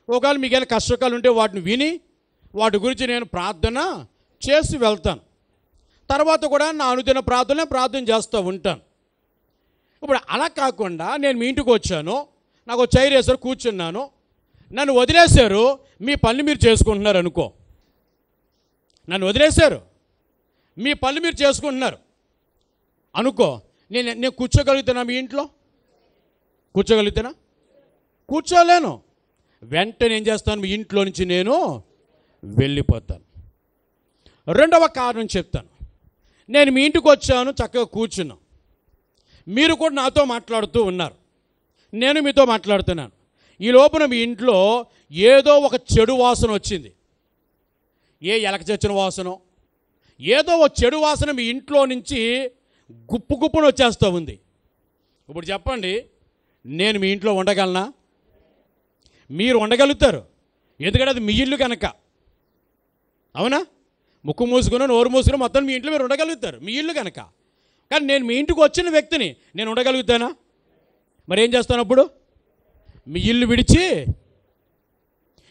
ఒకవేళ మీకు ఏమైనా కష్ట సుఖాలు ఉంటే వాటిని విని వాటి గురించి నేను ప్రార్థన చేసి వెళ్తాను. తర్వాత కూడా నా అనుదిన ప్రార్థన చేస్తూ ఉంటాను. ఇప్పుడు అలా కాకుండా నేను మీ ఇంటికి వచ్చాను, నాకు చైర్ వేసారు, కూర్చున్నాను, నన్ను వదిలేశారు, మీ పనులు మీరు చేసుకుంటున్నారు అనుకో. నన్ను వదిలేశారు, మీ పనులు మీరు చేసుకుంటున్నారు అనుకో. నేను కూర్చోగలుగుతానా? మీ ఇంట్లో కూర్చోగలుగుతానా? కూర్చోలేను. వెంటనే ఏం చేస్తాను? మీ ఇంట్లో నుంచి నేను వెళ్ళిపోతాను. రెండవ కారణం చెప్తాను. నేను మీ ఇంటికి వచ్చాను, చక్కగా కూర్చున్నాను, మీరు కూడా నాతో మాట్లాడుతూ ఉన్నారు, నేను మీతో మాట్లాడుతున్నాను. ఈ లోపల మీ ఇంట్లో ఏదో ఒక చెడు వాసన వచ్చింది. ఏ ఎలక చచ్చిన వాసనో ఏదో ఒక చెడు వాసన మీ ఇంట్లో నుంచి గుప్పున వచ్చేస్తూ ఉంది. ఇప్పుడు చెప్పండి, నేను మీ ఇంట్లో ఉండగలనా? మీరు ఉండగలుగుతారు, ఎందుకంటే అది మీ ఇల్లు కనుక. అవునా? ముక్కు మూసుకుని నోరు మూసుకుని మొత్తం మీ ఇంట్లో మీరు ఉండగలుగుతారు, మీ ఇల్లు కనుక. కానీ నేను మీ ఇంటికి వచ్చిన వ్యక్తిని నేను ఉండగలుగుతానా? మరి ఏం చేస్తాను అప్పుడు? మీ ఇల్లు విడిచి.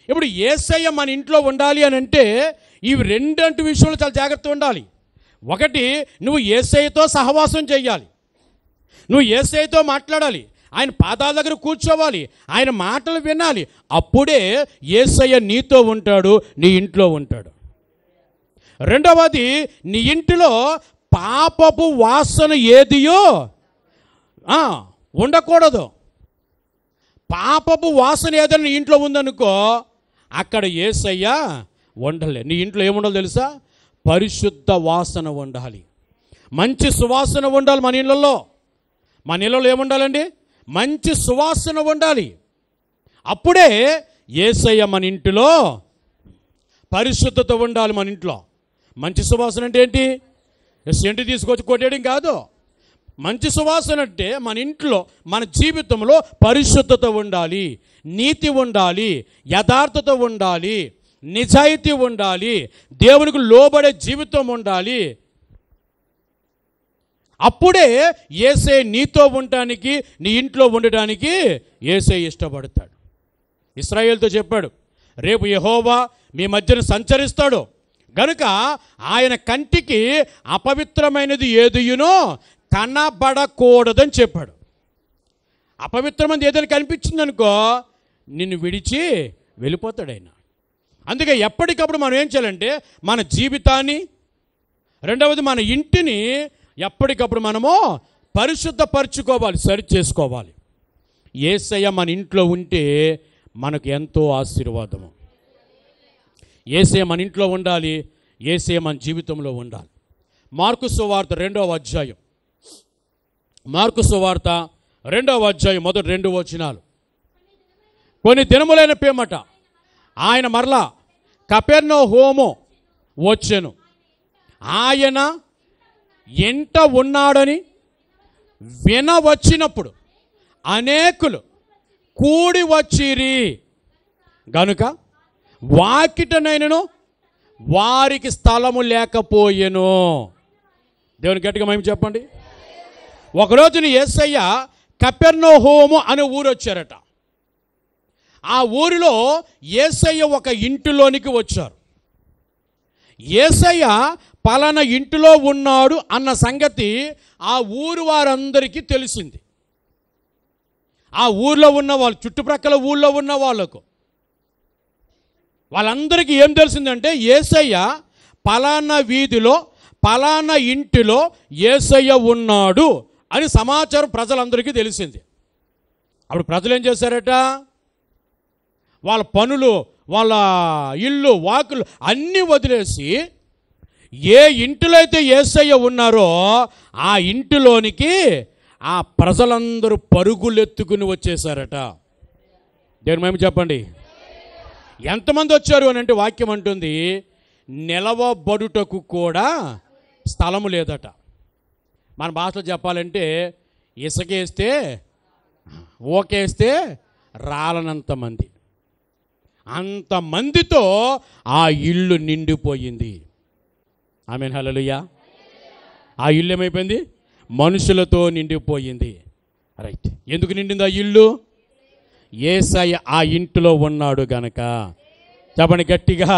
ఇప్పుడు యేసయ్య మన ఇంట్లో ఉండాలి అని అంటే ఇవి రెండంటి విషయంలో చాలా జాగ్రత్తగా ఉండాలి. ఒకటి, నువ్వు యేసయ్యతో సహవాసం చేయాలి, నువ్వు యేసయ్యతో మాట్లాడాలి, ఆయన పాదాల దగ్గర కూర్చోవాలి, ఆయన మాటలు వినాలి. అప్పుడే యేసయ్య నీతో ఉంటాడు, నీ ఇంట్లో ఉంటాడు. రెండవది, నీ ఇంటిలో పాపపు వాసన ఏదియో ఉండకూడదు. పాపపు వాసన ఏదైనా నీ ఇంట్లో ఉందనుకో, అక్కడ యేసయ్య ఉండలే. నీ ఇంట్లో ఏముండాలి తెలుసా? పరిశుద్ధ వాసన ఉండాలి, మంచి సువాసన ఉండాలి. మన ఇళ్ళలో ఏముండాలండి? మంచి సువాసన ఉండాలి. అప్పుడే యేసయ్య మన ఇంటిలో, పరిశుద్ధత ఉండాలి మన ఇంట్లో. మంచి సువాసన అంటే ఏంటి? సెంటు తీసుకొచ్చి కొట్టేయడం కాదు. మంచి సువాసన అంటే మన ఇంట్లో, మన జీవితంలో పరిశుద్ధత ఉండాలి, నీతి ఉండాలి, యథార్థత ఉండాలి, నిజాయితీ ఉండాలి, దేవునికి లోబడే జీవితం ఉండాలి. అప్పుడే యేసయ్య నీతో ఉండటానికి, నీ ఇంట్లో ఉండటానికి యేసయ్య ఇష్టపడతాడు. ఇశ్రాయేలుతో చెప్పాడు, రేపు యెహోవా మీ మధ్యన సంచరిస్తాడు గనుక ఆయన కంటికి అపవిత్రమైనది ఏదియునో కనబడకూడదని చెప్పాడు. అపవిత్రమైనది ఏదైనా కనిపించిందనుకో, నిన్ను విడిచి వెళ్ళిపోతాడు ఆయన. అందుకే ఎప్పటికప్పుడు మనం ఏం చేయాలంటే మన జీవితాన్ని, రెండవది మన ఇంటిని ఎప్పటికప్పుడు మనము పరిశుద్ధపరచుకోవాలి, సరి చేసుకోవాలి. యేసయ్య మన ఇంట్లో ఉంటే మనకు ఎంతో ఆశీర్వాదము. యేసయ్య మన ఇంట్లో ఉండాలి, యేసయ్య మన జీవితంలో ఉండాలి. మార్కు సువార్త 2వ అధ్యాయం, మార్కు సువార్త 2వ అధ్యాయం మొదటి 2 వచనాలు. కొన్ని దినములైన పిమ్మట ఆయన మరలా కపెర్నహూము వచ్చెను. ఆయన ఎంట ఉన్నాడని వినవచ్చినప్పుడు అనేకులు కూడి వచ్చిరి గనుక వాకిటనైనను వారికి స్థలము లేకపోయెను. దేవుని గట్టిగా మేము చెప్పండి. ఒకరోజున యేసయ్య కపెర్నహూము అనే ఊరు వచ్చారట. ఆ ఊరిలో యేసయ్య ఒక ఇంటిలోనికి వచ్చారు. యేసయ్య పలానా ఇంటిలో ఉన్నాడు అన్న సంగతి ఆ ఊరు వారందరికీ తెలిసింది. ఆ ఊర్లో ఉన్న వాళ్ళు, చుట్టుప్రక్కల ఊళ్ళో ఉన్న వాళ్ళకు వాళ్ళందరికీ ఏం తెలిసిందంటే యేసయ్య పలానా వీధిలో పలానా ఇంటిలో యేసయ్య ఉన్నాడు అని సమాచారం ప్రజలందరికీ తెలిసింది. అప్పుడు ప్రజలు ఏం చేశారట, వాళ్ళ పనులు, వాళ్ళ ఇల్లు వాకులు అన్నీ వదిలేసి ఏ ఇంటిలో అయితే యేసయ్య ఉన్నారో ఆ ఇంటిలోనికి ఆ ప్రజలందరూ పరుగులెత్తుకుని వచ్చేసారట. దేవుని మహిమ చెప్పండి. ఎంతమంది వచ్చారు అని అంటే వాక్యం అంటుంది, నిలవబడుటకు కూడా స్థలము లేదట. మన భాషలో చెప్పాలంటే ఇసుకేస్తే ఓకేస్తే రాలనంత మంది, అంతమందితో ఆ ఇల్లు నిండిపోయింది. ఆమేన్ హల్లెలూయా. ఆ ఇల్లు ఏమైపోయింది? మనుషులతో నిండిపోయింది. రైట్. ఎందుకు నిండింది ఆ ఇల్లు? యేసయ్య ఆ ఇంటిలో ఉన్నాడు గనక. చెప్పండి గట్టిగా.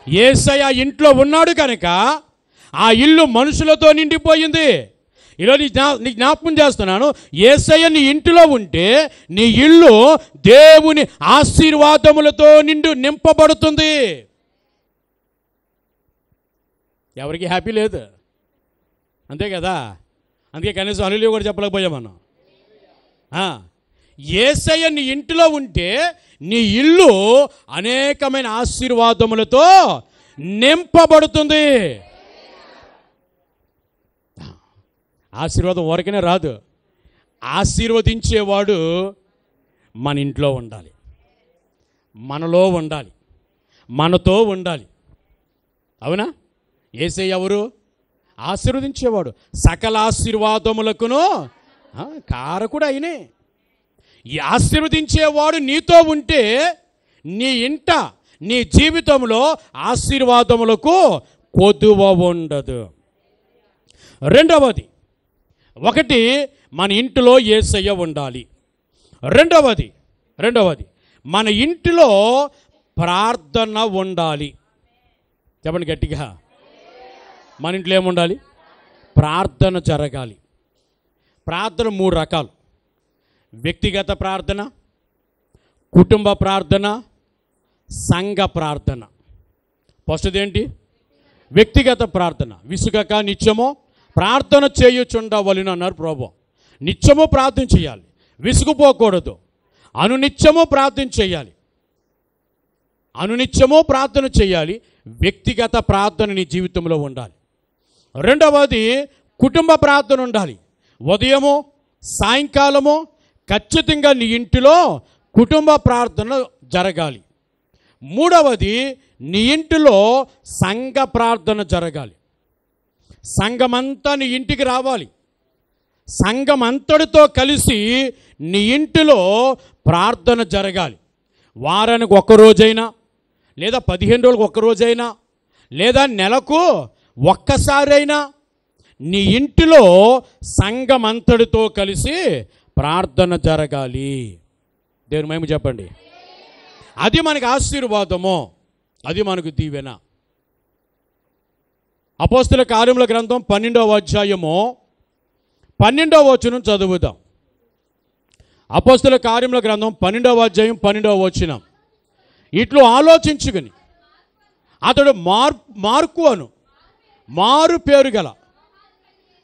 యేసయ్య ఆ ఇంట్లో ఉన్నాడు కనుక ఆ ఇల్లు మనుషులతో నిండిపోయింది. ఈరోజు నీ జ్ఞాపకం చేస్తున్నాను, యేసయ్య నీ ఇంటిలో ఉంటే నీ ఇల్లు దేవుని ఆశీర్వాదములతో నింపబడుతుంది. ఎవరికి హ్యాపీ లేదు, అంతే కదా. అందుకే కనీసం హల్లెలూయా కూడా చెప్పలేకపోయాం మనం. యేసయ్య నీ ఇంటిలో ఉంటే నీ ఇల్లు అనేకమైన ఆశీర్వాదములతో నింపబడుతుంది. ఆశీర్వాదం వరకనే రాదు, ఆశీర్వదించేవాడు మన ఇంట్లో ఉండాలి, మనలో ఉండాలి, మనతో ఉండాలి. అవునా? యేసయ్య ఎవరు? ఆశీర్వదించేవాడు. సకల ఆశీర్వాదములకును కారకుడు అయినే. ఈ ఆశీర్వదించేవాడు నీతో ఉంటే నీ ఇంట, నీ జీవితంలో ఆశీర్వాదములకు కొదువ ఉండదు. రెండవది, ఒకటి మన ఇంటిలో యేసయ్య ఉండాలి. రెండవది మన ఇంటిలో ప్రార్థన ఉండాలి. చెప్పండి గట్టిగా. మన ఇంట్లో ఏముండాలి? ప్రార్థన జరగాలి. ప్రార్థన 3 రకాలు: వ్యక్తిగత ప్రార్థన, కుటుంబ ప్రార్థన, సంఘ ప్రార్థన. ఫస్ట్ ఏంటి? వ్యక్తిగత ప్రార్థన. విసుగక నిత్యము ప్రార్థన చేయుచుండవలెను అన్నారు ప్రభువు. నిత్యము ప్రార్థన చేయాలి, విసుగుపోకూడదు. అనునిత్యము ప్రార్థన చేయాలి, అనునిత్యము ప్రార్థన చేయాలి. వ్యక్తిగత ప్రార్థన నీ జీవితంలో ఉండాలి. రెండవది కుటుంబ ప్రార్థన ఉండాలి. ఉదయము సాయంకాలము ఖచ్చితంగా నీ ఇంటిలో కుటుంబ ప్రార్థన జరగాలి. మూడవది నీ ఇంటిలో సంఘ ప్రార్థన జరగాలి. సంఘమంతా నీ ఇంటికి రావాలి. సంఘమంతటితో కలిసి నీ ఇంటిలో ప్రార్థన జరగాలి. వారానికి ఒక్కరోజైనా, లేదా 15 రోజులకు ఒక్కరోజైనా, లేదా నెలకు ఒక్కసారైనా నీ ఇంటిలో సంఘమంతటితో కలిసి ప్రార్థన జరగాలి. దేవుని మహిమ చెప్పండి. అది మనకి ఆశీర్వాదము, అది మనకు దీవెన. అపోస్తల కార్యముల గ్రంథం 12వ అధ్యాయము 12వ వచనం చదువుదాం. అపోస్తల కార్యముల గ్రంథం 12వ అధ్యాయం 12వ వచనం. ఇట్లు ఆలోచించుకుని అతడు మార్కు అను మారు పేరు గల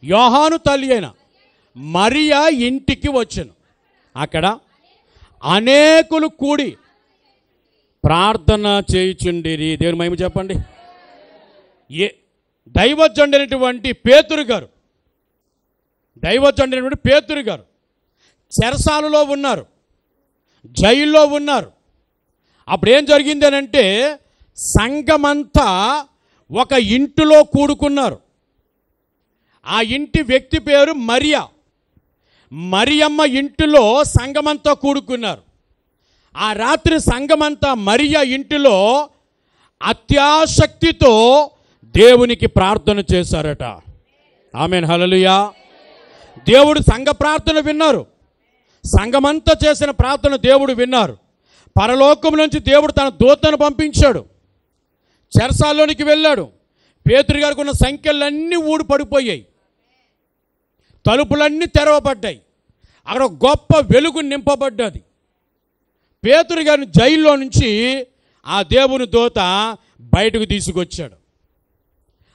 యోహాను తల్లి అయిన మరియా ఇంటికి వచ్చెను. అక్కడ అనేకులు కూడి ప్రార్థన చేయుచుండిరి. దేవుని మహిమ చెప్పండి. దైవజనుడైనటువంటి పేతురు గారు చెరసాలలో ఉన్నారు, జైల్లో ఉన్నారు. అప్పుడు ఏం జరిగింది అని అంటే, సంఘమంతా ఒక ఇంటిలో కూడుకున్నారు. ఆ ఇంటి వ్యక్తి పేరు మరియమ్మ ఇంటిలో సంఘమంతా కూడుకున్నారు. ఆ రాత్రి సంఘమంతా మరియ ఇంటిలో అత్యాసక్తితో దేవునికి ప్రార్థన చేశారట. ఆమేన్ హల్లెలూయా. దేవుడు సంఘ ప్రార్థన విన్నారు. సంఘమంతా చేసిన ప్రార్థన దేవుడు విన్నారు. పరలోకం నుంచి దేవుడు తన దూతను పంపించాడు. చెరసాల్లోనికి వెళ్ళాడు. పేతురు గారికి ఉన్న సంఖ్యలన్నీ ఊడి పడిపోయాయి, తలుపులన్నీ తెరవబడ్డాయి. అక్కడ గొప్ప వెలుగు నింపబడ్డది. పేతురు గారిని జైల్లో నుంచి ఆ దేవుని దూత బయటకు తీసుకొచ్చాడు.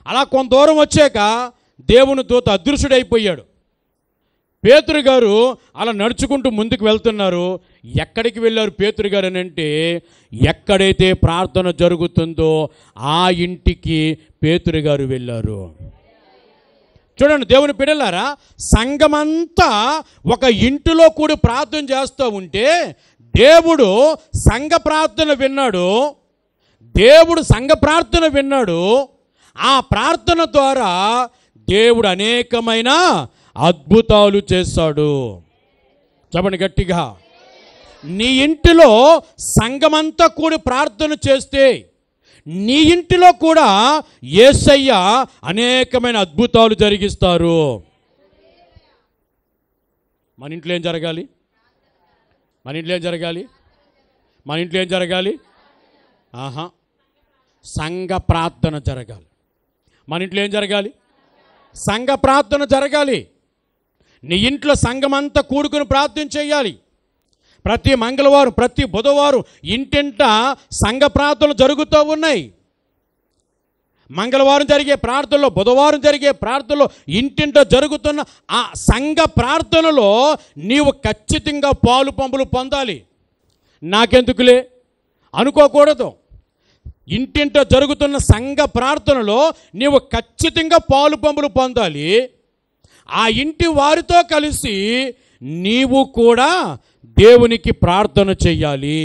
అలా కొంత దూరం వచ్చాక దేవుని దూత అదృశ్యుడైపోయాడు. పేతురు గారు అలా నడుచుకుంటూ ముందుకు వెళ్తున్నారు. ఎక్కడికి వెళ్ళారు పేతురు గారు అని అంటే, ఎక్కడైతే ప్రార్థన జరుగుతుందో ఆ ఇంటికి పేతురు గారు వెళ్ళారు. చూడండి దేవుని బిడ్డలారా, సంఘమంతా ఒక ఇంటిలో కూడి ప్రార్థన చేస్తూ ఉంటే దేవుడు సంఘ ప్రార్థన విన్నాడు. దేవుడు సంఘ ప్రార్థన విన్నాడు. ఆ ప్రార్థన ద్వారా దేవుడు అనేకమైన అద్భుతాలు చేశాడు. చెప్పండి గట్టిగా. నీ ఇంటిలో సంఘమంతా కూడి ప్రార్థన చేస్తే నీ ఇంటిలో కూడా యేసయ్య అనేకమైన అద్భుతాలు జరిగిస్తారు. మన ఇంట్లో ఏం జరగాలి? మన ఇంట్లో ఏం జరగాలి? మన ఇంట్లో ఏం జరగాలి? సంఘ ప్రార్థన జరగాలి. మన ఇంట్లో ఏం జరగాలి? సంఘ ప్రార్థన జరగాలి. నీ ఇంట్లో సంఘమంతా కూడుకుని ప్రార్థన చేయాలి. ప్రతి మంగళవారం, ప్రతి బుధవారం ఇంటింట సంఘ ప్రార్థనలు జరుగుతూ ఉన్నాయి. మంగళవారం జరిగే ప్రార్థనలో, బుధవారం జరిగే ప్రార్థనలో ఇంటింట జరుగుతున్న ఆ సంఘ ప్రార్థనలో నీవు ఖచ్చితంగా పాలు పంపులు పొందాలి. నాకెందుకులే అనుకోకూడదు. ఇంటింట జరుగుతున్న సంఘ ప్రార్థనలో నీవు ఖచ్చితంగా పాలు పంపులు పొందాలి. ఆ ఇంటి వారితో కలిసి నీవు కూడా దేవునికి ప్రార్థన చెయ్యాలి.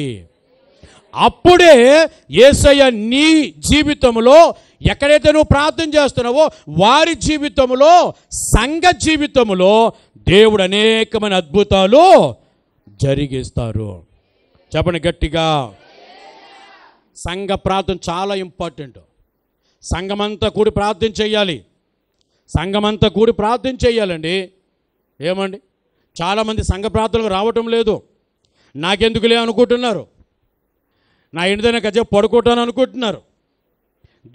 అప్పుడే యేసయ్య నీ జీవితంలో ఎక్కడైతే నువ్వు ప్రార్థన చేస్తున్నావో వారి జీవితంలో, సంఘ జీవితంలో దేవుడు అనేకమైన అద్భుతాలు జరిగిస్తారు. చెప్పండి గట్టిగా. సంఘ ప్రార్థన చాలా ఇంపార్టెంట్. సంఘమంతా కూడి ప్రార్థన చేయాలి. సంఘమంతా కూడి ప్రార్థన చేయాలండి. ఏమండి, చాలామంది సంఘ ప్రార్థనలకు రావటం లేదు. నాకెందుకులే అనుకుంటున్నారు. నా ఇంటిదైనా గజ పడుకుంటాను అనుకుంటున్నారు.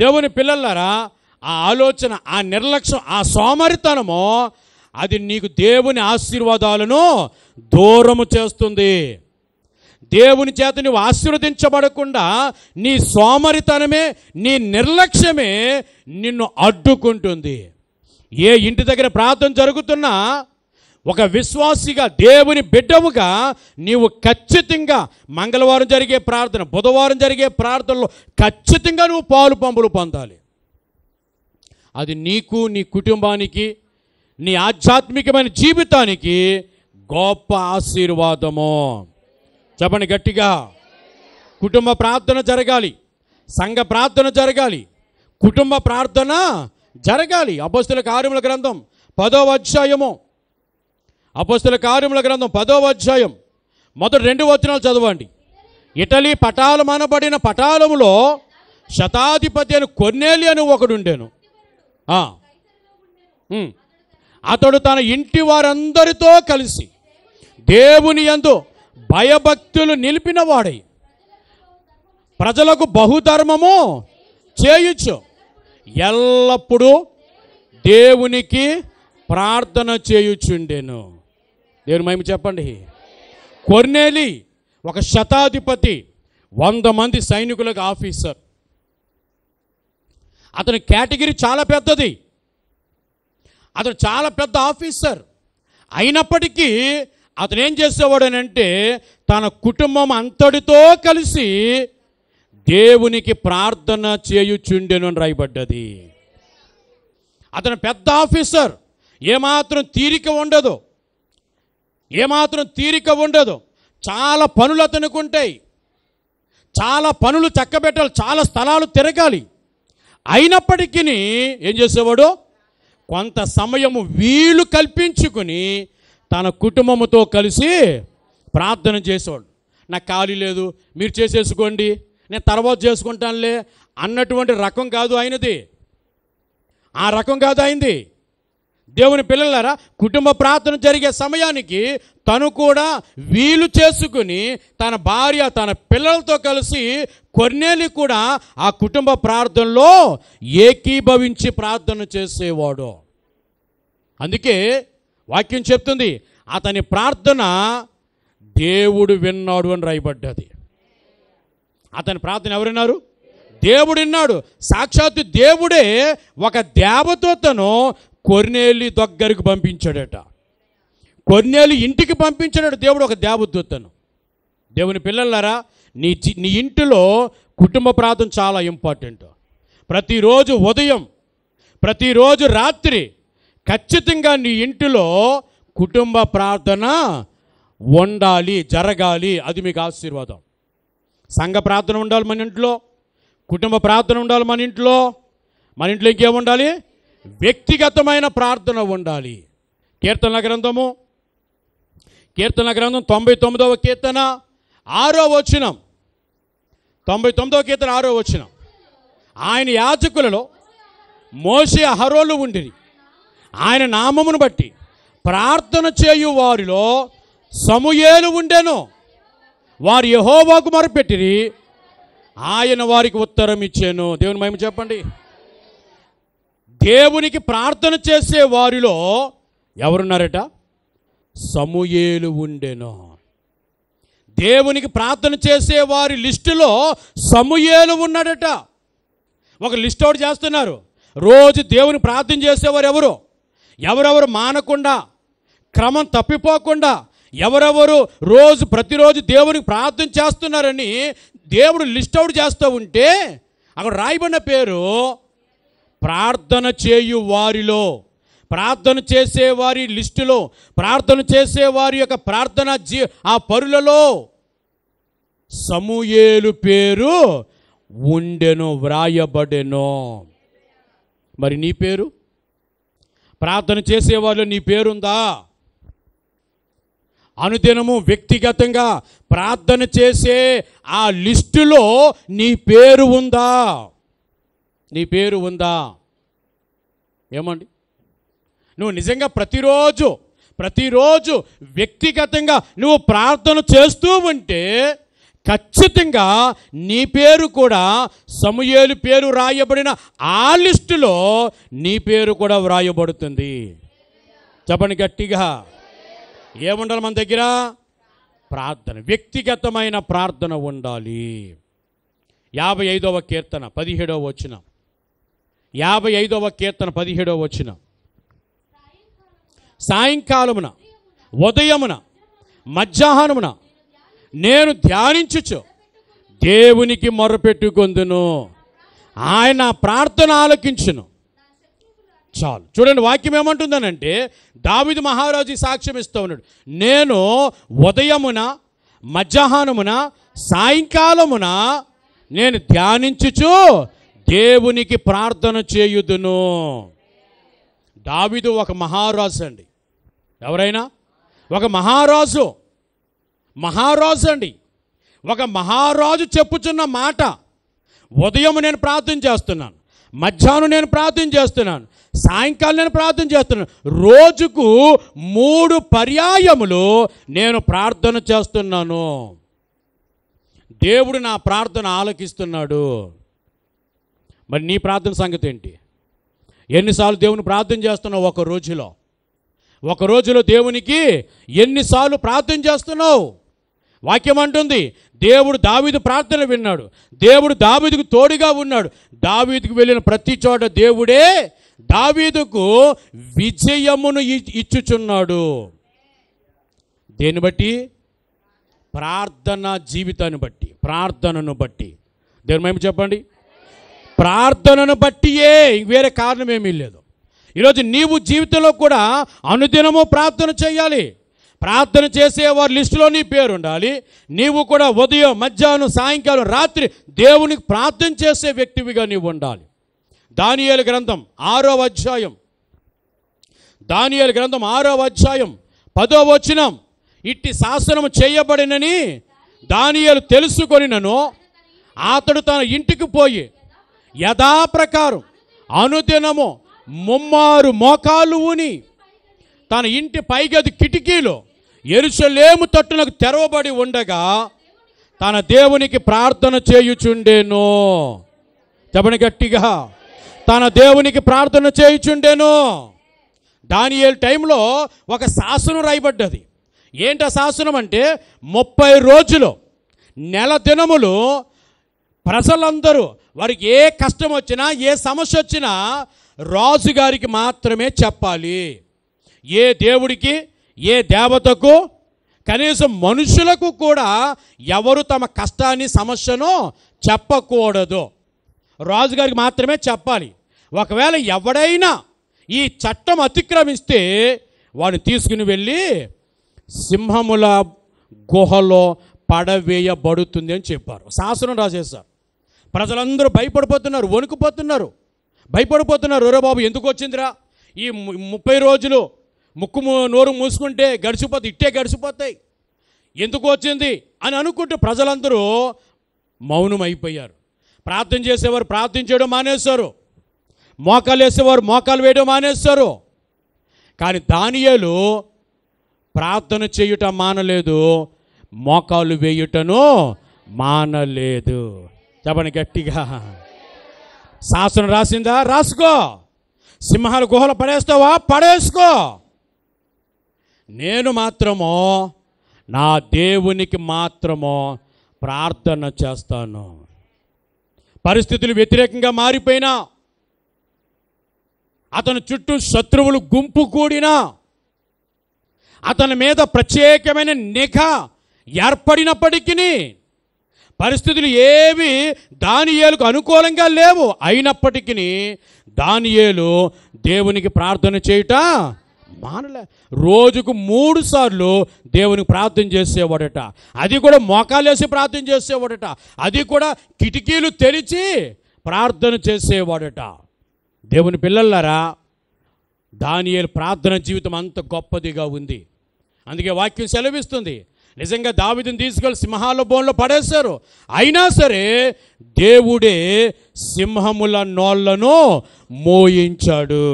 దేవుని పిల్లలారా, ఆ ఆలోచన, ఆ నిర్లక్ష్యం, ఆ సోమరితనము అది నీకు దేవుని ఆశీర్వాదాలను దూరము చేస్తుంది. దేవుని చేత నువ్వు ఆశీర్వదించబడకుండా నీ సోమరితనమే, నీ నిర్లక్ష్యమే నిన్ను అడ్డుకుంటుంది. ఏ ఇంటి దగ్గర ప్రార్థన జరుగుతున్నా ఒక విశ్వాసిగా, దేవుని బిడ్డవుగా నీవు ఖచ్చితంగా మంగళవారం జరిగే ప్రార్థన, బుధవారం జరిగే ప్రార్థనలో ఖచ్చితంగా నువ్వు పాలు పంపులు పొందాలి. అది నీకు, నీ కుటుంబానికి, నీ ఆధ్యాత్మికమైన జీవితానికి గొప్ప ఆశీర్వాదము. చెప్పండి గట్టిగా. కుటుంబ ప్రార్థన జరగాలి, సంఘ ప్రార్థన జరగాలి, కుటుంబ ప్రార్థన జరగాలి. అపోస్తల కార్యముల గ్రంథం 10వ అధ్యాయము, అపోస్తల కార్యముల గ్రంథం 10వ అధ్యాయం మొదటి 2 వచనాలు చదవండి. ఇటలీ పటాలమనబడిన పటాలములో శతాధిపతి అని కొర్నేలి అని ఒకడుండెను. అతడు తన ఇంటి వారందరితో కలిసి దేవుని యందు భయభక్తులు నిలిపిన వాడై ప్రజలకు బహుధర్మము చేయుచు ఎల్లప్పుడూ దేవునికి ప్రార్థన చేయుచుండెను. దేవుని మహిమ చెప్పండి. కొర్నేలి ఒక శతాధిపతి, 100 మంది సైనికులకు ఆఫీసర్. అతని కేటగిరీ చాలా పెద్దది. అతను చాలా పెద్ద ఆఫీసర్. అయినప్పటికీ అతను ఏం చేసేవాడనంటే తన కుటుంబం అంతటితో కలిసి దేవునికి ప్రార్థన చేయుచుండెను అని రాయబడ్డది. అతను పెద్ద ఆఫీసర్. ఏమాత్రం తీరిక ఉండదు, ఏమాత్రం తీరిక ఉండదు. చాలా పనులు అతనికి ఉంటాయి, చాలా పనులు చక్కబెట్టాలి, చాలా స్థలాలు తిరగాలి. అయినప్పటికీ ఏం చేసేవాడు? కొంత సమయము వీలు కల్పించుకుని తన కుటుంబముతో కలిసి ప్రార్థన చేసేవాడు. నాకు ఖాళీ లేదు, మీరు చేసేసుకోండి, నేను తర్వాత చేసుకుంటానులే అన్నటువంటి రకం కాదు ఆయనది. ఆ రకం కాదు అయింది. దేవుని పిల్లలారా, కుటుంబ ప్రార్థన జరిగే సమయానికి తను కూడా వీలు చేసుకుని తన భార్య, తన పిల్లలతో కలిసి కొర్నేలి కూడా ఆ కుటుంబ ప్రార్థనలో ఏకీభవించి ప్రార్థన చేసేవాడు. అందుకే వాక్యం చెప్తుంది, అతని ప్రార్థన దేవుడు విన్నాడు అని రాయబడ్డది. అతని ప్రార్థన ఎవరున్నారు? దేవుడు విన్నాడు. సాక్షాత్తు దేవుడే ఒక దేవదూతను కొర్నేలి దగ్గరికి పంపించాడట. కొర్నేలి ఇంటికి పంపించాడు దేవుడు ఒక దేవదూతను. దేవుని పిల్లలారా, నీ ఇంటిలో కుటుంబ ప్రార్థన చాలా ఇంపార్టెంట్. ప్రతిరోజు ఉదయం, ప్రతిరోజు రాత్రి ఖచ్చితంగా నీ ఇంటిలో కుటుంబ ప్రార్థన ఉండాలి, జరగాలి. అది మీకు ఆశీర్వాదం. సంఘ ప్రార్థన ఉండాలి మన ఇంట్లో, కుటుంబ ప్రార్థన ఉండాలి మన ఇంట్లో. మన ఇంట్లో ఇంకేముండాలి? వ్యక్తిగతమైన ప్రార్థన ఉండాలి. కీర్తనల గ్రంథం 99వ కీర్తన 6వ వచనం. 99వ కీర్తన 6వ వచనం. ఆయన యాజకులలో మోషే అహరోలు ఉండిరి. ఆయన నామమును బట్టి ప్రార్థన చేయు వారిలో సమూయేలు ఉండెను. వారు యెహోవాకు మొరపెట్టిరి, ఆయన వారికి ఉత్తరం ఇచ్చాను. దేవుని మహిమ చెప్పండి. దేవునికి ప్రార్థన చేసే వారిలో ఎవరున్నారట? సమూయేలు ఉండెను. దేవునికి ప్రార్థన చేసే వారి లిస్టులో సమూయేలు ఉన్నాడట. ఒక లిస్ట్ అవుట్ చేస్తున్నారు. రోజు దేవుని ప్రార్థన చేసేవారు ఎవరెవరు మానకుండా, క్రమం తప్పిపోకుండా, ఎవరెవరు ప్రతిరోజు దేవునికి ప్రార్థన చేస్తున్నారని దేవుడు లిస్ట్ అవుట్ చేస్తూ ఉంటే అక్కడ రాయబడిన పేరు ప్రార్థన చేయు వారిలో, ప్రార్థన చేసేవారి లిస్టులో, ప్రార్థన చేసేవారి యొక్క ప్రార్థన ఆ పరులలో సమూయేలు పేరు ఉండెను, వ్రాయబడెను. మరి నీ పేరు? ప్రార్థన చేసేవాళ్ళు నీ పేరుందా? అనుదినము వ్యక్తిగతంగా ప్రార్థన చేసే ఆ లిస్టులో నీ పేరు ఉందా? నీ పేరు ఉందా? ఏమండి, నువ్వు నిజంగా ప్రతిరోజు వ్యక్తిగతంగా నువ్వు ప్రార్థన చేస్తూ ఉంటే ఖచ్చితంగా నీ పేరు కూడా సమూయేలు పేరు రాయబడిన ఆ లిస్టులో నీ పేరు కూడా వ్రాయబడుతుంది. చెప్పండి గట్టిగా. ఏముండాలి మన దగ్గర? ప్రార్థన, వ్యక్తిగతమైన ప్రార్థన ఉండాలి. 55వ కీర్తన 17వ వచనం. 55వ కీర్తన 17వ వచనం. సాయంకాలమున, ఉదయమున, మధ్యాహ్నమున నేను ధ్యానించుచు దేవునికి మొర్రపెట్టుకొందును, ఆయన ప్రార్థన ఆలకించును. చాలు. చూడండి, వాక్యం ఏమంటుందనంటే దావీదు మహారాజు సాక్ష్యం ఇస్తూ ఉన్నాడు. నేను ఉదయమున, మధ్యాహ్నమున, సాయంకాలమున నేను ధ్యానించుచు దేవునికి ప్రార్థన చేయుదును. దావీదు ఒక మహారాజు అండి. ఎవరైనా ఒక మహారాజు అండి. ఒక మహారాజు చెప్పుచున్న మాట. ఉదయం నేను ప్రార్థన చేస్తున్నాను, మధ్యాహ్నం నేను ప్రార్థన చేస్తున్నాను, సాయంకాలం నేను ప్రార్థన చేస్తున్నాను. రోజుకు 3 పర్యాయములు నేను ప్రార్థన చేస్తున్నాను. దేవుడు నా ప్రార్థన ఆలకిస్తున్నాడు. మరి నీ ప్రార్థన సంగతి ఏంటి? ఎన్నిసార్లు దేవుని ప్రార్థన చేస్తున్నావు ఒక రోజులో దేవునికి ఎన్నిసార్లు ప్రార్థన చేస్తున్నావు? వాక్యం అంటుంది దేవుడు దావీదు ప్రార్థన విన్నాడు. దేవుడు దావీదుకు తోడుగా ఉన్నాడు. దావీదుకు వెళ్ళిన ప్రతి చోట దేవుడే దావీదుకు విజయమును ఇచ్చుచున్నాడు. దేన్ని బట్టి? ప్రార్థన జీవితాన్ని బట్టి, ప్రార్థనను బట్టి. దేవుని మహిమ చెప్పండి. ప్రార్థనను బట్టియే, వేరే కారణం ఏమీ లేదు. ఈరోజు నీవు జీవితంలో కూడా అనుదినము ప్రార్థన చేయాలి. ప్రార్థన చేసేవారి లిస్టులో నీ పేరు ఉండాలి. నీవు కూడా ఉదయం, మధ్యాహ్నం, సాయంకాలం, రాత్రి దేవునికి ప్రార్థన చేసే వ్యక్తివిగా నీవు ఉండాలి. దానియేలు గ్రంథం 6వ అధ్యాయం, దానియేలు గ్రంథం 6వ అధ్యాయం 10వ వచనం. ఇట్టి శాసనము చేయబడినని దానియేలు తెలుసుకొనినను అతడు తన ఇంటికి పోయి యథాప్రకారం అనుదినము 3 మోకాలు ఊని తన ఇంటి పైగది కిటికీలో యెరూషలేము తట్టునకు తెరవబడి ఉండగా తన దేవునికి ప్రార్థన చేయుచుండెను. చెప్పండి గట్టిగా. తన దేవునికి ప్రార్థన చేయుచుండెను. దానియేలు టైంలో ఒక శాసనం రాయబడ్డది. ఏంటి ఆ శాసనం అంటే 30 రోజులు, నెల దినములు ప్రజలందరూ వారికి ఏ కష్టం వచ్చినా ఏ సమస్య వచ్చినా రాజుగారికి మాత్రమే చెప్పాలి. ఏ దేవుడికి ఏ దేవతకు కనీసం మనుషులకు కూడా ఎవరు తమ కష్టాన్ని సమస్యను చెప్పకూడదు. రాజుగారికి మాత్రమే చెప్పాలి. ఒకవేళ ఎవడైనా ఈ చట్టం అతిక్రమిస్తే వాడిని తీసుకుని వెళ్ళి సింహముల గుహలో పడవేయబడుతుంది అని చెప్పారు. శాసనం రాసేశారు. ప్రజలందరూ భయపడిపోతున్నారు, వణుకుపోతున్నారు, భయపడిపోతున్నారు. ఒరే బాబు ఎందుకు వచ్చిందిరా ఈ 30 రోజులు ముక్కు నోరు మూసుకుంటే ఇట్టే గడిచిపోతాయి, ఎందుకు వచ్చింది అని అనుకుంటూ ప్రజలందరూ మౌనం అయిపోయారు. ప్రార్థన చేసేవారు ప్రార్థన చేయడం మానేశారు, మోకాలు వేసేవారు మోకాలు వేయడం మానేశారు. కానీ దానియేలు ప్రార్థన చేయుట మానలేదు, మోకాలు వేయుటను మానలేదు. చెప్పండి గట్టిగా. శాసనం రాసిందా? రాసుకో. సింహాల గుహలు పడేస్తావా? పడేసుకో. నేను మాత్రమో నా దేవునికి మాత్రమో ప్రార్థన చేస్తాను. పరిస్థితులు వ్యతిరేకంగా మారిపోయినా, అతని చుట్టూ శత్రువులు గుంపు కూడినా, అతని మీద ప్రత్యేకమైన నిఘా ఏర్పడినప్పటికీ పరిస్థితులు ఏవి దానియేలుకు అనుకూలంగా లేవు. అయినప్పటికీ దానియేలు దేవునికి ప్రార్థన చేయుట మానలే. రోజుకు 3 సార్లు దేవునికి ప్రార్థన చేసేవాడట. అది కూడా మోకాలేసి ప్రార్థన చేసేవాడట. అది కూడా కిటికీలు తెరిచి ప్రార్థన చేసేవాడట. దేవుని పిల్లలారా, దానియేలు ప్రార్థన జీవితం అంత గొప్పదిగా ఉంది. అందుకే వాక్యం సెలవిస్తుంది, నిజంగా దావీదుని తీసుకెళ్ళి సింహాల బోన్లో పడేశారు, అయినా సరే దేవుడే సింహముల నోళ్లను మోయించాడు.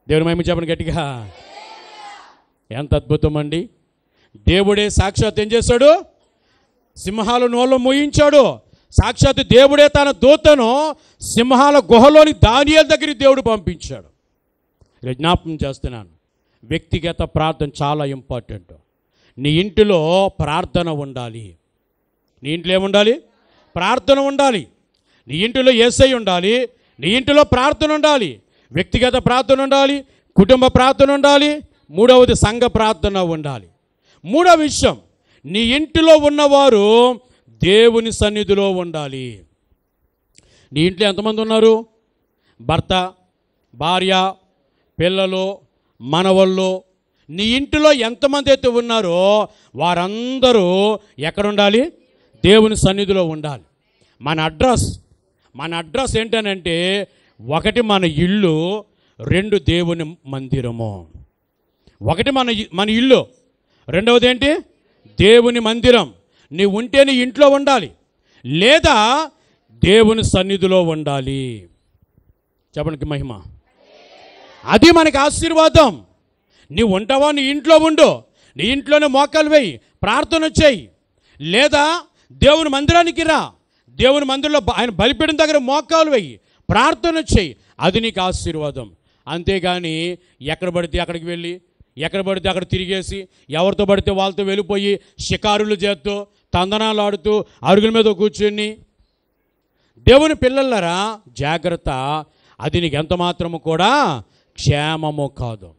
దేవుని మహిమ చెప్పండి గట్టిగా. ఎంత అద్భుతం అండి. దేవుడే సాక్షాత్ ఏం చేశాడు? సింహాల నోళ్లను మోయించాడు. సాక్షాత్ దేవుడే తన దూతను సింహాల గుహలోని దానియేలు దగ్గరికి దేవుడు పంపించాడు. ఇలా జ్ఞాపకం చేస్తున్నాను, వ్యక్తిగత ప్రార్థన చాలా ఇంపార్టెంట్. నీ ఇంటిలో ప్రార్థన ఉండాలి. నీ ఇంట్లో ఏముండాలి? ప్రార్థన ఉండాలి. నీ ఇంటిలో యేసయ్య ఉండాలి, నీ ఇంటిలో ప్రార్థన ఉండాలి. వ్యక్తిగత ప్రార్థన ఉండాలి, కుటుంబ ప్రార్థన ఉండాలి, మూడవది సంఘ ప్రార్థన ఉండాలి. మూడవ విషయం, నీ ఇంటిలో ఉన్నవారు దేవుని సన్నిధిలో ఉండాలి. నీ ఇంట్లో ఎంతమంది ఉన్నారు? భర్త, భార్య, పిల్లలు, మనవళ్ళు, నీ ఇంటిలో ఎంతమంది అయితే ఉన్నారో వారందరూ ఎక్కడుండాలి? దేవుని సన్నిధిలో ఉండాలి. మన అడ్రస్ ఏంటనంటే, 1 మన ఇల్లు, 2 దేవుని మందిరము. 1 మన ఇల్లు, 2వది ఏంటి? దేవుని మందిరం. నీ ఉంటే నీ ఇంట్లో ఉండాలి, లేదా దేవుని సన్నిధిలో ఉండాలి. చెప్పడానికి మహిమ. అది మనకి ఆశీర్వాదం. నీ ఉంటావా? నీ ఇంట్లో ఉండు, నీ ఇంట్లోనే మోకాలు వేయి, ప్రార్థన చేయి. లేదా దేవుని మందిరానికి రా, దేవుని మందిరంలో ఆయన బలిపీఠం దగ్గర మోకాలు వేయి, ప్రార్థన చేయి. అది నీకు ఆశీర్వాదం. అంతేగాని ఎక్కడ పడితే అక్కడికి వెళ్ళి, ఎక్కడ పడితే అక్కడ తిరిగేసి, ఎవరితో పడితే వాళ్ళతో వెళ్ళిపోయి షికారులు చేస్తూ, తందనాలు ఆడుతూ, అరుగుల మీద కూర్చొని, దేవుని పిల్లలరా జాగ్రత్త, అది నీకు ఎంత మాత్రము కూడా క్షేమము కాదు.